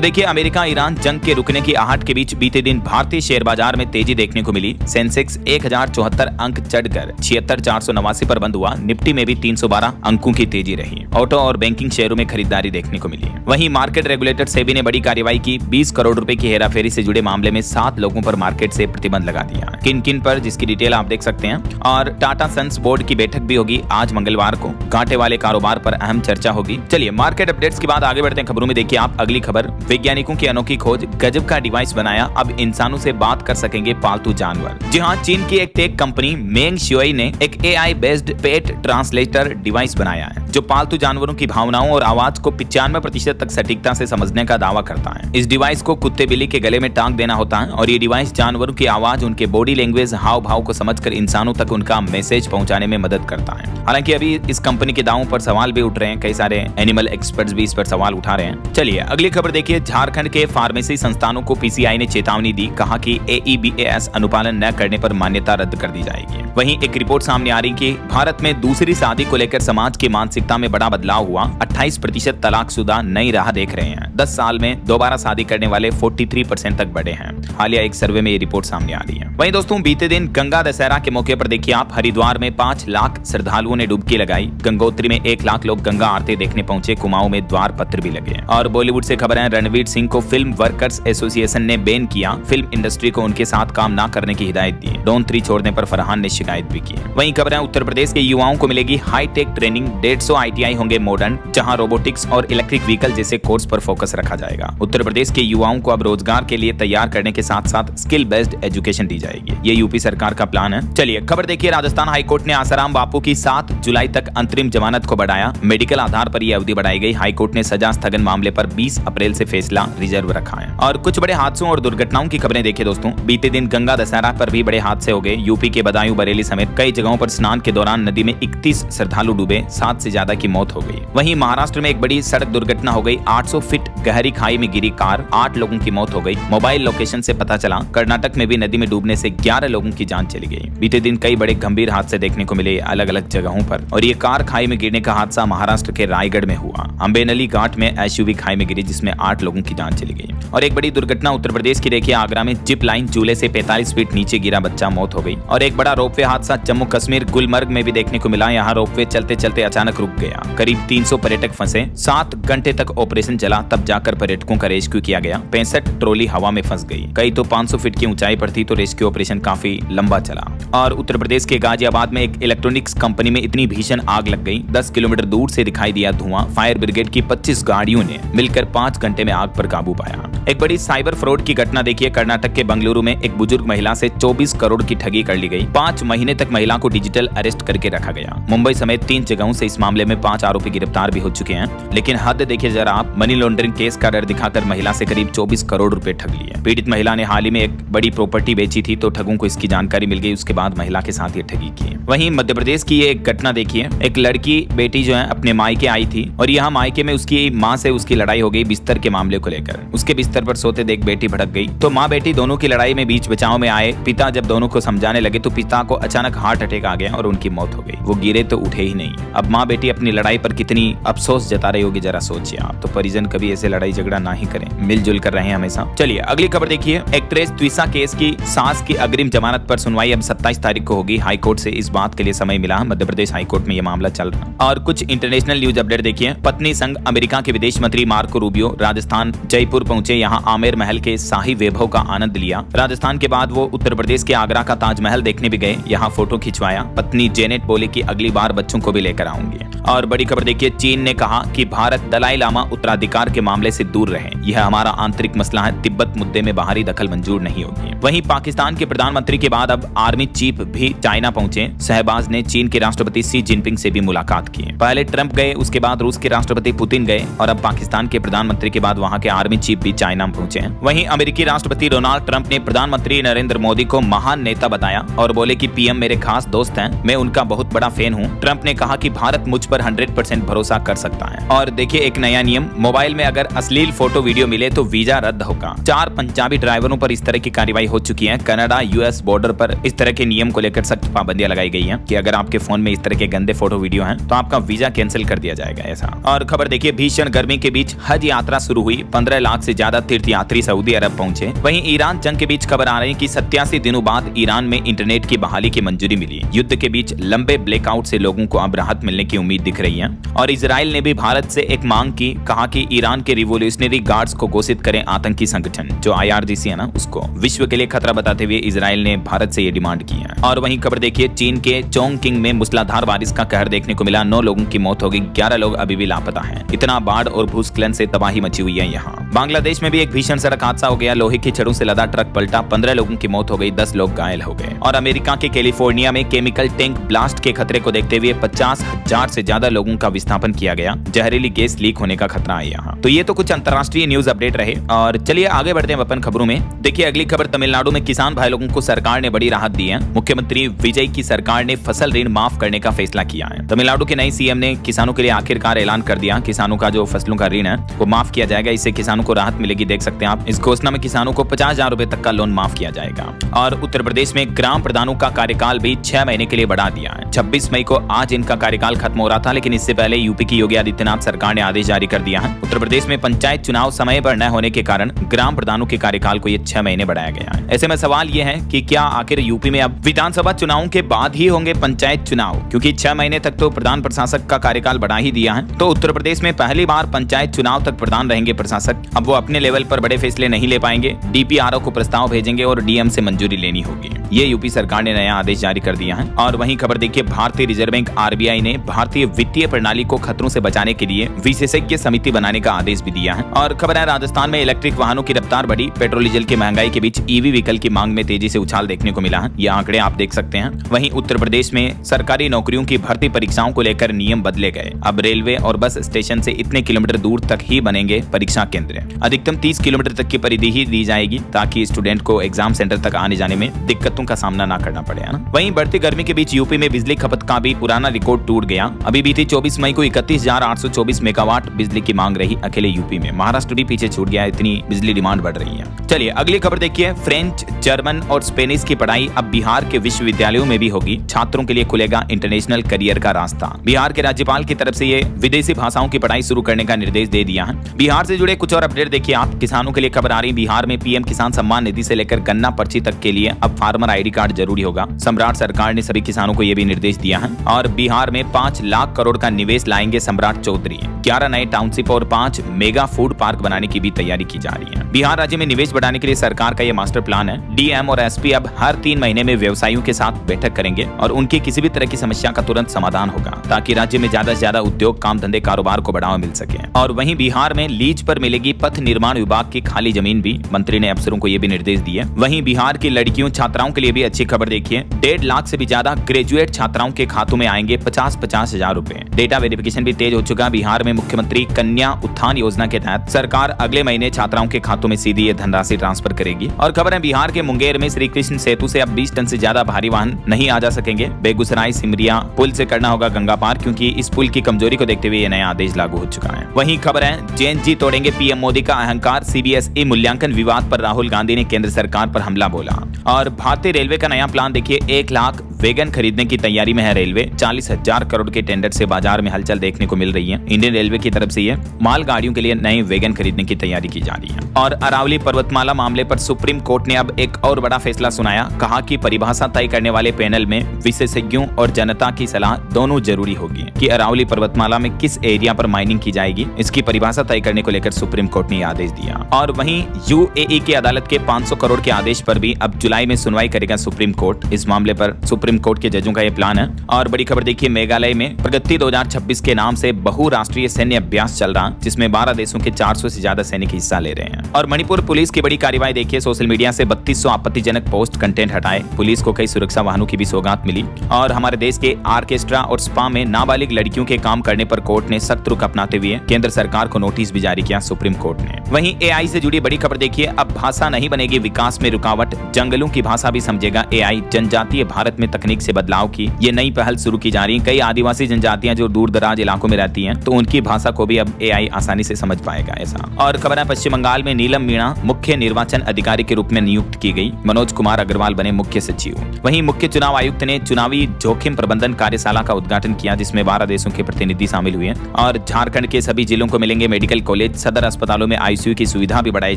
देखिए, अमेरिका ईरान जंग के रुकने की आहट के बीच बीते दिन भारतीय शेयर बाजार में तेजी देखने को मिली। सेंसेक्स 1074 अंक चढ़कर 76,489 पर बंद हुआ। निफ्टी में भी 312 अंकों की तेजी रही। ऑटो और बैंकिंग शेयरों में खरीदारी देखने को मिली। वहीं मार्केट रेगुलेटर सेबी ने बड़ी कार्रवाई की। 20 करोड़ रुपए की हेराफेरी से जुड़े मामले में 7 लोगों पर मार्केट से प्रतिबंध लगा दिया। किन किन पर, जिसकी डिटेल आप देख सकते हैं। और टाटा सन्स बोर्ड की बैठक भी होगी आज मंगलवार को। घाटे वाले कारोबार पर अहम चर्चा होगी। चलिए मार्केट अपडेट्स के बाद आगे बढ़ते हैं खबरों में। देखिए आप अगली खबर, वैज्ञानिकों की अनोखी खोज, गजब का डिवाइस बनाया, अब इंसानों से बात कर सकेंगे पालतू जानवर। जी हाँ, चीन की एक टेक कंपनी मेंग शियोई ने एक AI बेस्ड पेट ट्रांसलेटर डिवाइस बनाया है, जो पालतू जानवरों की भावनाओं और आवाज को 95% तक सटीकता से समझने का दावा करता है। इस डिवाइस को कुत्ते बिल्ली के गले में टांग देना होता है और ये डिवाइस जानवरों की आवाज, उनके बॉडी लैंग्वेज, हाव भाव को समझकर इंसानों तक उनका मैसेज पहुंचाने में मदद करता है। हालांकि अभी इस कंपनी के दावों पर सवाल भी उठ रहे हैं, कई सारे एनिमल एक्सपर्ट्स भी इस पर सवाल उठा रहे हैं। चलिए अगली खबर देखिए। झारखंड के फार्मेसी संस्थानों को PCI ने चेतावनी दी, कहा कि AEBAS अनुपालन न करने पर मान्यता रद्द कर दी जाएगी। वहीं एक रिपोर्ट सामने आ रही कि भारत में दूसरी शादी को लेकर समाज की मानसिकता में बड़ा बदलाव हुआ। 28% तलाकशुदा नई राह देख रहे हैं। 10 साल में दोबारा शादी करने वाले 43% तक बढ़े हैं। हालिया एक सर्वे में ये रिपोर्ट सामने आ रही है। वहीं दोस्तों, बीते दिन गंगा दशहरा के मौके पर देखिए आप, हरिद्वार में 5 लाख श्रद्धालुओं ने डुबकी लगाई। गंगोत्री में 1 लाख लोग गंगा आरती देखने पहुंचे। कुमाऊं में द्वार पत्र भी लगे। और बॉलीवुड से खबर है, रणवीर सिंह को फिल्म वर्कर्स एसोसिएशन ने बैन किया। फिल्म इंडस्ट्री को उनके साथ काम न करने की हिदायत दी। डॉन 3 छोड़ने पर फरहान ने शिकायत भी की। वहीं खबर है, उत्तर प्रदेश के युवाओं को मिलेगी हाईटेक ट्रेनिंग। 150 ITI होंगे मॉडर्न, जहां रोबोटिक्स और इलेक्ट्रिक व्हीकल जैसे कोर्स पर फोकस रखा जाएगा। उत्तर प्रदेश के युवाओं को अब रोजगार के लिए तैयार करने के साथ साथ स्किल बेस्ड एजुकेशन दी जाएगी। ये यूपी सरकार का प्लान है। चलिए खबर देखिए, राजस्थान हाईकोर्ट ने आसाराम बापू की 7 जुलाई तक अंतरिम जमानत को बढ़ाया। मेडिकल आधार पर यह अवधि बढ़ाई गई। हाईकोर्ट ने सजा स्थगन मामले पर 20 अप्रैल से फैसला रिजर्व रखा है। और कुछ बड़े हादसों और दुर्घटनाओं की खबरें देखिए दोस्तों। बीते दिन गंगा दशहरा पर भी बड़े हादसे हो गए। यूपी के बदायूं बरेली समेत कई जगहों पर स्नान के दौरान नदी में 31 श्रद्धालु डूबे, 7 से ज्यादा की मौत हो गई। वहीं महाराष्ट्र में एक बड़ी सड़क दुर्घटना हो गई। 800 फीट गहरी खाई में गिरी कार, 8 लोगों की मौत हो गई। मोबाइल लोकेशन से पता चला कर्नाटक में भी नदी में डूबने से 11 लोगों की जान चली गई। बीते दिन कई बड़े गंभीर हादसे देखने को मिले अलग अलग जगहों पर, और ये कार खाई में गिरने का हादसा महाराष्ट्र के रायगढ़ में हुआ। अम्बेनली घाट में SUV खाई में गिरी, जिसमें 8 लोगों की जान चली गई। और एक बड़ी दुर्घटना उत्तर प्रदेश की देखिए, आगरा में जिप लाइन झूले से 45 फीट नीचे गिरा बच्चा, मौत हो गई। और एक बड़ा रोपवे हादसा जम्मू कश्मीर गुलमर्ग में भी देखने को मिला। यहाँ रोपवे चलते चलते अचानक रुक गया। करीब 300 पर्यटक फंसे। 7 घंटे तक ऑपरेशन चला, तब जाकर पर्यटकों का रेस्क्यू किया गया। 65 ट्रॉली हवा में फंस गई। कई तो 500 फीट की ऊंचाई पर थी, तो रेस्क्यू ऑपरेशन काफी लंबा चला। और उत्तर प्रदेश के गाजियाबाद में एक इलेक्ट्रॉनिक्स कंपनी में इतनी भीषण आग लग गई, 10 किलोमीटर दूर से दिखाई दिया धुआं। फायर ब्रिगेड की 25 गाड़ियों ने मिलकर 5 घंटे में आग पर काबू पाया। एक बड़ी साइबर फ्रॉड की घटना देखिए, कर्नाटक के बंगलुरु में एक बुजुर्ग महिला से 24 करोड़ की ठगी कर ली गई। 5 महीने तक महिला को डिजिटल अरेस्ट करके रखा गया। मुंबई समेत 3 जगहों से इस मामले में 5 आरोपी गिरफ्तार भी हो चुके हैं। लेकिन हद देखिए जरा आप, मनी लॉन्ड्रिंग केस का डर दिखाकर महिला से करीब 24 करोड़ रुपए ठग लिए। पीड़ित महिला ने हाल ही में एक बड़ी प्रॉपर्टी बेची थी, तो ठगों को इसकी जानकारी मिल गई। उसके बाद महिला के साथ ये ठगी की। वहीं मध्य प्रदेश की ये एक घटना देखिए, एक लड़की बेटी जो है अपने मायके आई थी, और यहाँ मायके में उसकी माँ से उसकी लड़ाई हो गई बिस्तर के मामले को लेकर। उसके बिस्तर पर सोते देख बेटी भड़क गई, तो माँ बेटी दोनों की लड़ाई में बीच बचाव में आए। पिता जब दोनों को समझाने लगे तो पिता को अचानक हार्ट अटैक आ गया और उनकी मौत हो गई। वो गिरे तो उठे ही नहीं। अब माँ बेटी अपनी लड़ाई पर कितनी अफसोस जता रही होगी, जरा सोचिए आप। तो परिजन कभी ऐसे लड़ाई झगड़ा ना ही करें, मिलजुल कर रहे हमेशा। चलिए अगली खबर देखिए, एक्ट्रेस त्विशा केस की सास की अग्रिम जमानत पर सुनवाई अब 27 तारीख को होगी। हाईकोर्ट से इस बात के लिए समय मिला। मध्य प्रदेश हाईकोर्ट में यह मामला चल रहा है। और कुछ इंटरनेशनल न्यूज अपडेट देखिए। पत्नी संग अमेरिका के विदेश मंत्री मार्को रूबियो राजस्थान जयपुर पहुंचे। यहाँ आमेर महल के शाही वैभव का आनंद लिया। राजस्थान के बाद वो उत्तर प्रदेश के आगरा का ताजमहल देखने भी गए, यहाँ फोटो खिंचवाया। पत्नी जेनेट बोली कि अगली बार बच्चों को भी लेकर आऊंगी। और बड़ी खबर देखिए, चीन ने कहा कि भारत दलाई लामा उत्तराधिकार के मामले से दूर रहे, यह हमारा आंतरिक मसला है। तिब्बत मुद्दे में बाहरी दखल मंजूर नहीं होगी। वहीं पाकिस्तान के प्रधानमंत्री के बाद अब आर्मी चीफ भी चाइना पहुंचे। शहबाज ने चीन के राष्ट्रपति शी जिनपिंग से भी मुलाकात की। पहले ट्रंप गए, उसके बाद रूस के राष्ट्रपति पुतिन गए, और अब पाकिस्तान के प्रधानमंत्री के बाद वहां के आर्मी चीफ भी चाइना वियतनाम पहुंचे हैं। वहीं अमेरिकी राष्ट्रपति डोनाल्ड ट्रंप ने प्रधानमंत्री नरेंद्र मोदी को महान नेता बताया और बोले कि पीएम मेरे खास दोस्त हैं, मैं उनका बहुत बड़ा फैन हूं। ट्रंप ने कहा कि भारत मुझ पर 100% भरोसा कर सकता है। और देखिए एक नया नियम, मोबाइल में अगर अश्लील फोटो वीडियो मिले तो वीजा रद्द होगा। 4 पंजाबी ड्राइवरों पर इस तरह की कार्रवाई हो चुकी है। कनाडा यूएस बॉर्डर पर इस तरह के नियम को लेकर सख्त पाबंदियां लगाई गई हैं कि अगर आपके फोन में इस तरह के गंदे फोटो वीडियो हैं तो आपका वीजा कैंसिल कर दिया जाएगा ऐसा। और खबर देखिए, भीषण गर्मी के बीच हज यात्रा शुरू हुई। 15 लाख से ज्यादा तीर्थयात्री सऊदी अरब पहुंचे। वहीं ईरान जंग के बीच खबर आ रही है कि 87 दिनों बाद ईरान में इंटरनेट की बहाली की मंजूरी मिली। युद्ध के बीच लंबे ब्लैकआउट से लोगों को अब राहत मिलने की उम्मीद दिख रही है। और इजराइल ने भी भारत से एक मांग की, कहा कि ईरान के रिवोल्यूशनरी गार्ड्स को घोषित करें आतंकी संगठन, जो IRGC है ना, उसको विश्व के लिए खतरा बताते हुए इजराइल ने भारत से ये डिमांड की है। और वहीं खबर देखिए, चीन के चोंगकिंग में मूसलाधार बारिश का कहर देखने को मिला। 9 लोगों की मौत हो गई, 11 लोग अभी भी लापता हैं। इतना बाढ़ और भूस्खलन से तबाही मची हुई है यहाँ। बांग्लादेश में भी एक भीषण सड़क हादसा हो गया। लोहे की छड़ों से लदा ट्रक पलटा, 15 लोगों की मौत हो गई, 10 लोग घायल हो गए। और अमेरिका के कैलिफोर्निया में केमिकल टैंक ब्लास्ट के खतरे को देखते हुए 50,000 से ज्यादा लोगों का विस्थापन किया गया। जहरीली गैस लीक होने का खतरा है यहाँ। तो ये तो कुछ अंतर्राष्ट्रीय न्यूज अपडेट रहे। और चलिए आगे बढ़ते हैं अपन खबरों में। देखिए अगली खबर, तमिलनाडु में किसान भाई लोगों को सरकार ने बड़ी राहत दी है। मुख्यमंत्री विजय की सरकार ने फसल ऋण माफ करने का फैसला किया है। तमिलनाडु के नए सीएम ने किसानों के लिए आखिरकार ऐलान कर दिया, किसानों का जो फसलों का ऋण है वो माफ किया जाएगा। इससे किसानों को राहत मिलेगी। देख सकते हैं आप, इस घोषणा में किसानों को 50,000 रुपए तक का लोन माफ किया जाएगा। और उत्तर प्रदेश में ग्राम प्रधानों का कार्यकाल भी 6 महीने के लिए बढ़ा दिया है। 26 मई को आज इनका कार्यकाल खत्म हो रहा था, लेकिन इससे पहले यूपी की योगी आदित्यनाथ सरकार ने आदेश जारी कर दिया है। उत्तर प्रदेश में पंचायत चुनाव समय पर न होने के कारण ग्राम प्रधानों के कार्यकाल को ये 6 महीने बढ़ाया गया है। ऐसे में सवाल ये है कि क्या आखिर यूपी में अब विधानसभा चुनावों के बाद ही होंगे पंचायत चुनाव, क्योंकि 6 महीने तक तो प्रधान प्रशासक का कार्यकाल बढ़ा ही दिया है। तो उत्तर प्रदेश में पहली बार पंचायत चुनाव तक प्रधान रहेंगे प्रशासक। अब वो अपने लेवल पर बड़े फैसले नहीं ले पाएंगे, DPRO को प्रस्ताव भेजेंगे और DM से मंजूरी लेनी होगी। ये यूपी सरकार ने नया आदेश जारी कर दिया है। और वहीं खबर देखिए, भारतीय रिजर्व बैंक RBI ने भारतीय वित्तीय प्रणाली को खतरों से बचाने के लिए विशेषज्ञ समिति बनाने का आदेश भी दिया है। और खबर है, राजस्थान में इलेक्ट्रिक वाहनों की रफ्तार बढ़ी। पेट्रोल डीजल की महंगाई के बीच EV व्हीकल की मांग में तेजी से उछाल देखने को मिला है। ये आंकड़े आप देख सकते हैं। वहीं उत्तर प्रदेश में सरकारी नौकरियों की भर्ती परीक्षाओं को लेकर नियम बदले गए। अब रेलवे और बस स्टेशन से इतने किलोमीटर दूर तक ही बनेंगे परीक्षा केंद्र। अधिकतम 30 किलोमीटर तक की परिधि ही दी जाएगी, ताकि स्टूडेंट को एग्जाम सेंटर तक आने जाने में दिक्कतों का सामना ना करना पड़े, है ना। वहीं बढ़ती गर्मी के बीच यूपी में बिजली खपत का भी पुराना रिकॉर्ड टूट गया। अभी बीती 24 मई को 31,824 मेगावाट बिजली की मांग रही अकेले यूपी में। महाराष्ट्र भी पीछे छूट गया, इतनी बिजली डिमांड बढ़ रही है। चलिए अगली खबर देखिए, फ्रेंच, जर्मन और स्पेनिश की पढ़ाई अब बिहार के विश्वविद्यालयों में भी होगी। छात्रों के लिए खुलेगा इंटरनेशनल करियर का रास्ता। बिहार के राज्यपाल की तरफ से ये विदेशी भाषाओं की पढ़ाई शुरू करने का निर्देश दे दिया है। बिहार से जुड़े कुछ और अपडेट देखिए आप। किसानों के लिए खबर आ रही, बिहार में PM किसान सम्मान निधि से लेकर गन्ना पर्ची तक के लिए अब फार्मर ID कार्ड जरूरी होगा। सम्राट सरकार ने सभी किसानों को यह भी निर्देश दिया है। और बिहार में 5 लाख करोड़ का निवेश लाएंगे सम्राट चौधरी। 11 नए टाउनशिप और 5 मेगा फूड पार्क बनाने की भी तैयारी की जा रही है। बिहार राज्य में निवेश बढ़ाने के लिए सरकार का यह मास्टर प्लान है। DM और SP अब हर 3 महीने में व्यवसायियों के साथ बैठक करेंगे और उनकी किसी भी तरह की समस्या का तुरंत समाधान होगा, ताकि राज्य में ज्यादा से ज्यादा उद्योग, काम धंधे, कारोबार को बढ़ावा मिल सके। और वहीं बिहार में लीज पर मिलेगी पथ निर्माण विभाग की खाली जमीन भी। मंत्री ने अफसरों को यह भी निर्देश दिए। वहीं बिहार की लड़कियों, छात्राओं के लिए भी अच्छी खबर देखिए। 1.5 लाख से भी ज्यादा ग्रेजुएट छात्राओं के खातों में आएंगे 50-50 हजार रुपए। डेटा वेरिफिकेशन भी तेज हो चुका। बिहार में मुख्यमंत्री कन्या उत्थान योजना के तहत सरकार अगले महीने छात्राओं के खातों में सीधी ये धनराशि ट्रांसफर करेगी। और खबर है, बिहार के मुंगेर में श्री कृष्ण सेतु से अब 20 टन से ज्यादा भारी वाहन नहीं आ जा सकेंगे। बेगूसराय सिमरिया पुल से करना होगा गंगा पार, क्योंकि इस पुल की कमजोरी को देखते हुए ये नया आदेश लागू हो चुका है। वहीं खबर है, JNG तोड़ेंगे PM मोदी का अहंकार। CBSE मूल्यांकन विवाद पर राहुल गांधी ने केंद्र सरकार पर हमला बोला। और भारतीय रेलवे का नया प्लान देखिए, 1 लाख वैगन खरीदने की तैयारी में है रेलवे। 40,000 करोड़ के टेंडर से बाजार में हलचल देखने को मिल रही है। इंडियन रेलवे की तरफ से ये माल गाड़ियों के लिए नए वैगन खरीदने की तैयारी की जा रही है। और अरावली पर्वतमाला मामले पर सुप्रीम कोर्ट ने अब एक और बड़ा फैसला सुनाया। कहा कि परिभाषा तय करने वाले पैनल में विशेषज्ञों और जनता की सलाह दोनों जरूरी होगी कि अरावली पर्वतमाला में किस एरिया पर माइनिंग की जाएगी। इसकी परिभाषा तय करने को लेकर सुप्रीम कोर्ट ने आदेश दिया। और वहीं UAE की अदालत के 500 करोड़ के आदेश पर भी अब जुलाई में सुनवाई करेगा सुप्रीम कोर्ट। इस मामले पर सुप्रीम सुप्रीम कोर्ट के जजों का ये प्लान है। और बड़ी खबर देखिए, मेघालय में प्रगति 2026 के नाम से बहुराष्ट्रीय सैन्य अभ्यास चल रहा, जिसमें 12 देशों के 400 से ज्यादा सैनिक हिस्सा ले रहे हैं। और मणिपुर पुलिस की बड़ी कार्रवाई देखिए, सोशल मीडिया से 3200 आपत्तिजनक पोस्ट कंटेंट हटाए, पुलिस को कई सुरक्षा वाहनों की भी सौगात मिली। और हमारे देश के ऑर्केस्ट्रा और स्पा में नाबालिग लड़कियों के काम करने पर कोर्ट ने सख्त रुख अपनाते हुए केंद्र सरकार को नोटिस भी जारी किया सुप्रीम कोर्ट ने। वहीं एआई से जुड़ी बड़ी खबर देखिए, अब भाषा नहीं बनेगी विकास में रुकावट, जंगलों की भाषा भी समझेगा एआई। जनजातीय भारत में तकनीक से बदलाव की ये नई पहल शुरू की जा रही है। कई आदिवासी जनजातियां जो दूर दराज इलाकों में रहती हैं, तो उनकी भाषा को भी अब एआई आसानी से समझ पाएगा ऐसा। और खबर है, पश्चिम बंगाल में नीलम मीणा मुख्य निर्वाचन अधिकारी के रूप में नियुक्त की गई, मनोज कुमार अग्रवाल बने मुख्य सचिव। वहीं मुख्य चुनाव आयुक्त ने चुनावी जोखिम प्रबंधन कार्यशाला का उद्घाटन किया, जिसमें 12 देशों के प्रतिनिधि शामिल हुए। और झारखंड के सभी जिलों को मिलेंगे मेडिकल कॉलेज, सदर अस्पतालों में आईसीयू की सुविधा भी बढ़ाई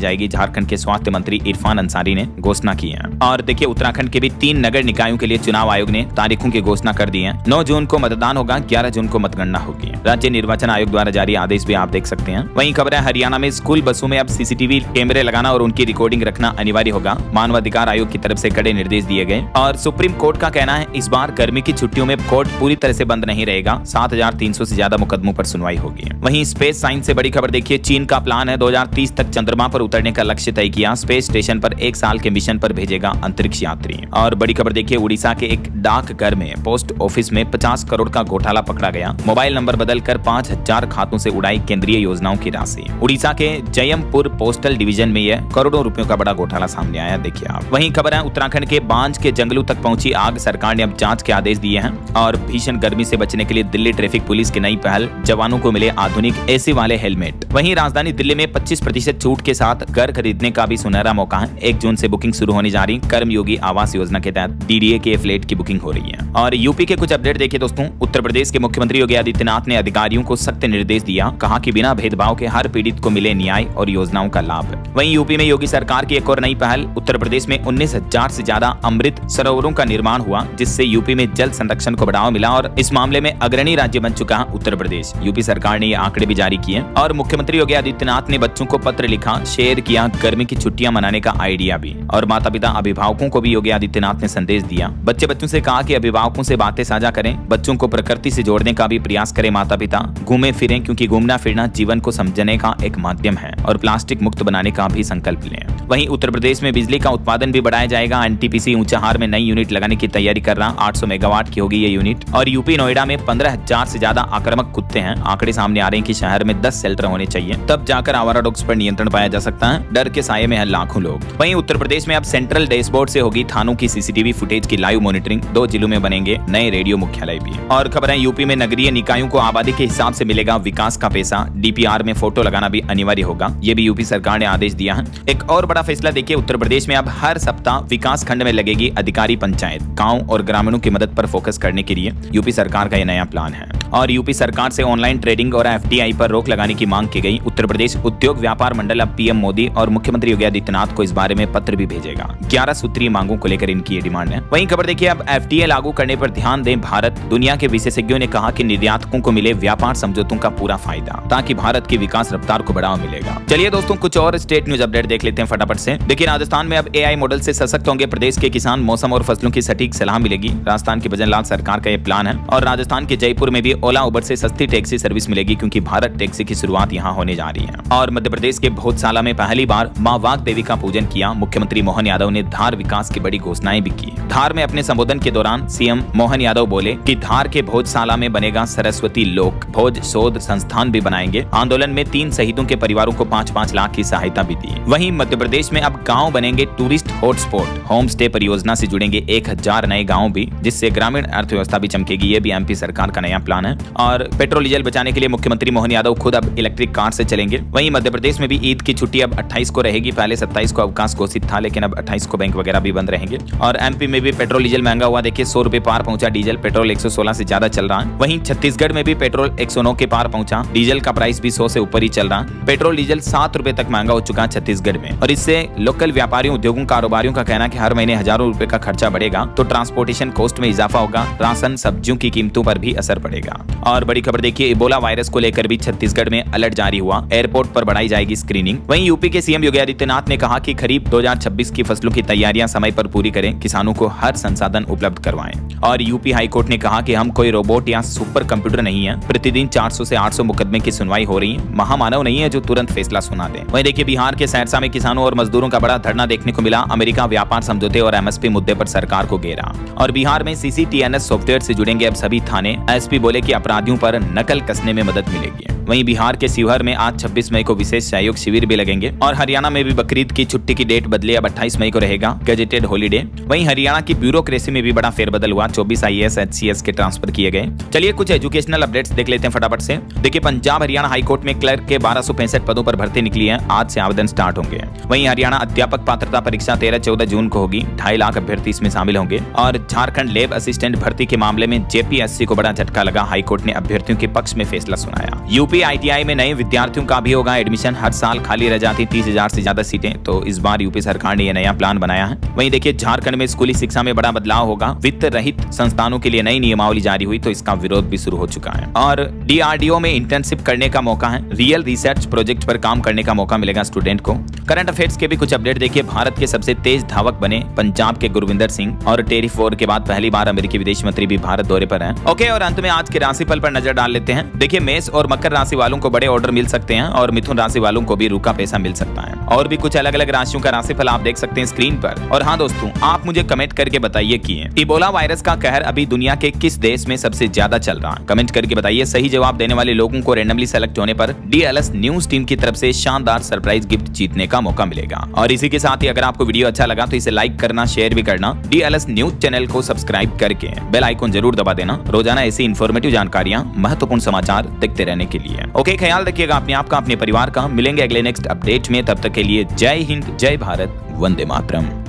जाएगी, झारखंड के स्वास्थ्य मंत्री इरफान अंसारी ने घोषणा की है। और देखिए, उत्तराखंड के भी 3 नगर निकायों के लिए चुनाव आयोग ने तारीखों की घोषणा कर दी है। 9 जून को मतदान होगा, 11 जून को मतगणना होगी। राज्य निर्वाचन आयोग द्वारा जारी आदेश भी आप देख सकते हैं। वहीं खबर है, हरियाणा में स्कूल बसों में अब सीसीटीवी कैमरे लगाना और उनकी रिकॉर्डिंग रखना अनिवार्य होगा, मानवाधिकार आयोग की तरफ से कड़े निर्देश दिए गए। और सुप्रीम कोर्ट का कहना है, इस बार गर्मी की छुट्टियों में कोर्ट पूरी तरह से बंद नहीं रहेगा, 7300 से ज्यादा मुकदमों पर सुनवाई होगी। वहीं स्पेस साइंस से बड़ी खबर देखिए, चीन का प्लान है 2030 तक चंद्रमा पर उतरने का लक्ष्य तय किया, स्पेस स्टेशन पर 1 साल के मिशन पर भेजेगा अंतरिक्ष यात्री। और बड़ी खबर देखिए, उड़ीसा के एक डाकघर में पोस्ट ऑफिस में 50 करोड़ का घोटाला पकड़ा गया, मोबाइल नंबर बदलकर 5000 खातों से उड़ाई केंद्रीय योजनाओं की राशि। उड़ीसा के जयमपुर पोस्टल डिवीजन में यह करोड़ों रुपयों का बड़ा घोटाला सामने आया, देखिए आप। वहीं खबर है, उत्तराखंड के बांज के जंगलों तक पहुंची आग, सरकार ने अब जांच के आदेश दिए हैं। और भीषण गर्मी से बचने के लिए दिल्ली ट्रैफिक पुलिस की नई पहल, जवानों को मिले आधुनिक एसी वाले हेलमेट। वहीं राजधानी दिल्ली में 25% छूट के साथ घर खरीदने का भी सुनहरा मौका है, 1 जून से बुकिंग शुरू होने जा रही। कर्मयोगी आवास योजना के तहत डीडीए के फ्लैट की बुकिंग हो रही है। और यूपी के कुछ अपडेट देखिए दोस्तों, उत्तर प्रदेश के मुख्यमंत्री योगी आदित्यनाथ ने अधिकारियों को सख्त निर्देश दिया, कहा कि बिना भेदभाव के हर पीड़ित को मिले न्याय और योजनाओं का लाभ। वहीं यूपी में योगी सरकार की एक और नई पहल, उत्तर प्रदेश में 19,000 से ज्यादा अमृत सरोवरों का निर्माण हुआ, जिससे यूपी में जल संरक्षण को बढ़ावा मिला और इस मामले में अग्रणी राज्य बन चुका है उत्तर प्रदेश। यूपी सरकार ने ये आंकड़े भी जारी किए। और मुख्यमंत्री योगी आदित्यनाथ ने बच्चों को पत्र लिखा, शेयर किया गर्मी की छुट्टियां मनाने का आइडिया भी। और माता पिता अभिभावकों को भी योगी आदित्यनाथ ने संदेश दिया, बच्चों से कहा कि अभिभावकों से बातें साझा करें, बच्चों को प्रकृति से जोड़ने का भी प्रयास करें माता पिता, घूमे फिरें क्योंकि घूमना फिरना जीवन को समझने का एक माध्यम है, और प्लास्टिक मुक्त बनाने का भी संकल्प लें। वहीं उत्तर प्रदेश में बिजली का उत्पादन भी बढ़ाया जाएगा, एनटीपीसी ऊंचाहार में नई यूनिट लगाने की तैयारी कर रहा, 800 मेगावाट की होगी ये यूनिट। और यूपी नोएडा में 15,000 से ज्यादा आक्रामक कुत्ते हैं, आंकड़े सामने आ रहे हैं कि शहर में 10 शेल्टर होने चाहिए, तब जाकर आवारा डॉग्स पर नियंत्रण पाया जा सकता है, डर के साये में है लाखों लोग। वहीं उत्तर प्रदेश में अब सेंट्रल डैशबोर्ड से होगी थानों की सीसीटीवी फुटेज की लाइव मॉनिटरिंग, 2 जिलों में बनेंगे नए रेडियो मुख्यालय भी। और खबर है, यूपी में नगरीय निकायों को आबादी के हिसाब से मिलेगा विकास का पैसा, डीपीआर में फोटो लगाना भी अनिवार्य होगा, ये भी यूपी सरकार ने आदेश दिया है। एक और बड़ा फैसला देखिए, उत्तर प्रदेश में अब हर सप्ताह विकास खंड में लगेगी अधिकारी पंचायत, गांव और ग्रामीणों की मदद पर फोकस करने के लिए यूपी सरकार का यह नया प्लान है। और यूपी सरकार से ऑनलाइन ट्रेडिंग और एफडीआई पर रोक लगाने की मांग की गई। उत्तर प्रदेश उद्योग व्यापार मंडल अब पीएम मोदी और मुख्यमंत्री योगी आदित्यनाथ को इस बारे में पत्र भी भेजेगा। 11 सूत्रीय मांगों को लेकर इनकी ये डिमांड है। वहीं खबर देखिए, अब एफडीए लागू करने पर ध्यान दें भारत, दुनिया के विशेषज्ञों ने कहा कि निर्यातकों को मिले व्यापार समझौतों का पूरा फायदा, ताकि भारत की विकास रफ्तार को बढ़ावा मिलेगा। चलिए दोस्तों, कुछ और स्टेट न्यूज अपडेट देख लेते हैं फटाफट से। देखिए, राजस्थान में अब एआई मॉडल से सशक्त होंगे प्रदेश के किसान, मौसम और फसलों की सटीक सलाह मिलेगी। राजस्थान की भजन लाल सरकार का यह प्लान है। और राजस्थान के जयपुर में भी ओला उबर से सस्ती टैक्सी सर्विस मिलेगी, क्योंकि भारत टैक्सी की शुरुआत यहाँ होने जा रही है। और मध्य प्रदेश के भोजशाला में पहली बार मां वाग देवी का पूजन किया। मुख्यमंत्री मोहन यादव ने धार विकास की बड़ी घोषणाएं भी की। धार में अपने संबोधन के दौरान सीएम मोहन यादव बोले कि धार के भोजशाला में बनेगा सरस्वती लोक भोज शोध संस्थान भी बनाएंगे। आंदोलन में 3 शहीदों के परिवारों को 5-5 लाख की सहायता भी दी। वहीं मध्य प्रदेश में अब गाँव बनेंगे टूरिस्ट हॉटस्पॉट, होम स्टे परियोजना से जुड़ेंगे 1000 नए गाँव भी, जिससे ग्रामीण अर्थव्यवस्था भी चमकेगी। ये भी एमपी सरकार का नया प्लान है। और पेट्रोल डीजल बचाने के लिए मुख्यमंत्री मोहन यादव खुद अब इलेक्ट्रिक कार से चलेंगे। वहीं मध्य प्रदेश में भी ईद की छुट्टी अब 28 को रहेगी। पहले 27 को अवकाश घोषित था, लेकिन अब 28 को बैंक वगैरह भी बंद रहेंगे। और एमपी में भी पेट्रोल डीजल महंगा हुआ, देखिए 100 रुपए पार पहुंचा डीजल, पेट्रोल 116 से ज्यादा चल रहा है। वहीं छत्तीसगढ़ में भी पेट्रोल 109 के पार पहुंचा, डीजल का प्राइस भी 100 से ऊपर ही चल रहा है। पेट्रोल डीजल 7 रुपए तक महंगा हो चुका है छत्तीसगढ़ में। और इससे लोकल व्यापारियों, उद्योगों, कारोबारियों का कहना है कि हर महीने हजारों रुपए का खर्चा बढ़ेगा, तो ट्रांसपोर्टेशन कॉस्ट में इजाफा होगा, राशन सब्जियों की कीमतों पर भी असर पड़ेगा। और बड़ी खबर देखिए, इबोला वायरस को लेकर भी छत्तीसगढ़ में अलर्ट जारी हुआ, एयरपोर्ट पर बढ़ाई जाएगी स्क्रीनिंग। वहीं यूपी के सीएम योगी आदित्यनाथ ने कहा कि खरीफ 2026 की फसलों की तैयारियां समय पर पूरी करें, किसानों को हर संसाधन उपलब्ध करवाएं। और यूपी हाईकोर्ट ने कहा कि हम कोई रोबोट या सुपर कंप्यूटर नहीं है। प्रतिदिन 400 से 800 मुकदमे की सुनवाई हो रही है। महामानव नहीं है जो तुरंत फैसला सुना दे। वहीं देखिए बिहार के सहरसा में किसानों और मजदूरों का बड़ा धरना देखने को मिला। अमेरिका व्यापार समझौते और एमएसपी मुद्दे पर सरकार को घेरा। और बिहार में सीसीटीएनएस सॉफ्टवेयर से जुड़ेंगे अब सभी थाने। एसपी बोले कि अपराधियों पर नकल कसने में मदद मिलेगी। वहीं बिहार के शिवहर में आज 26 मई को विशेष सहयोग शिविर भी लगेंगे। और हरियाणा में भी बकरीद की छुट्टी की डेट बदली, अब 28 मई को रहेगा गजेटेड हॉलीडे। वहीं हरियाणा की ब्यूरोक्रेसी में भी बड़ा फेरबदल हुआ। 24 IAS HCS के ट्रांसफर किए गए। चलिए कुछ एजुकेशनल अपडेट्स देख लेते हैं फटाफट से। देखिए पंजाब हरियाणा हाईकोर्ट में क्लर्क के 1265 पदों पर भर्ती निकली है। आज से आवेदन स्टार्ट होंगे। वहीं हरियाणा अध्यापक पात्रता परीक्षा 13-14 जून को होगी। 2.5 लाख अभ्यर्थी इसमें शामिल होंगे। और झारखंड लैब असिस्टेंट भर्ती के मामले में JPSC को बड़ा झटका लगा। हाईकोर्ट ने अभ्यर्थियों के पक्ष में फैसला सुनाया। यूपी ITI में नए विद्यार्थियों का भी होगा एडमिशन। हर साल खाली रह जाती 30,000 से ज्यादा सीटें, तो इस बार यूपी सरकार ने यह नया प्लान बनाया है। वहीं देखिए झारखंड में स्कूली शिक्षा में बड़ा बदलाव होगा। वित्त रहित संस्थानों के लिए नई नियमावली जारी हुई, तो इसका विरोध भी शुरू हो चुका है। और DRDO में इंटर्नशिप करने का मौका है। रियल रिसर्च प्रोजेक्ट पर काम करने का मौका मिलेगा स्टूडेंट को। करंट अफेयर्स के भी कुछ अपडेट देखिए। भारत के सबसे तेज धावक बने पंजाब के गुरविंदर सिंह। और टेरिफ वॉर के बाद पहली बार अमेरिकी विदेश मंत्री भी भारत दौरे पर हैं। ओके, और अंत में आज के राशिफल पर नजर डाल लेते हैं। देखिए मेष और मकर राशि वालों को बड़े ऑर्डर मिल सकते हैं और मिथुन राशि वालों को भी रुका पैसा मिल सकता है। और भी कुछ अलग अलग राशियों का राशिफल आप देख सकते हैं स्क्रीन पर। और हाँ दोस्तों, आप मुझे कमेंट करके बताइए कि इबोला वायरस का कहर अभी दुनिया के किस देश में सबसे ज्यादा चल रहा है। कमेंट करके बताइए। सही जवाब देने वाले लोगों को रैंडमली सेलेक्ट होने पर DLS न्यूज टीम की तरफ से शानदार सरप्राइज गिफ्ट जीतने का मौका मिलेगा। और इसी के साथ ही अगर आपको वीडियो अच्छा लगा तो इसे लाइक करना, शेयर भी करना। DLS न्यूज चैनल को सब्सक्राइब करके बेल आइकन जरूर दबा देना। रोजाना ऐसी इन्फॉर्मेटिव जानकारियां, महत्वपूर्ण समाचार देखते रहने के लिए। ओके, ख्याल रखिएगा अपने आप का, अपने परिवार का। मिलेंगे अगले नेक्स्ट अपडेट में। तब तक के लिए जय हिंद, जय भारत, वंदे मातरम।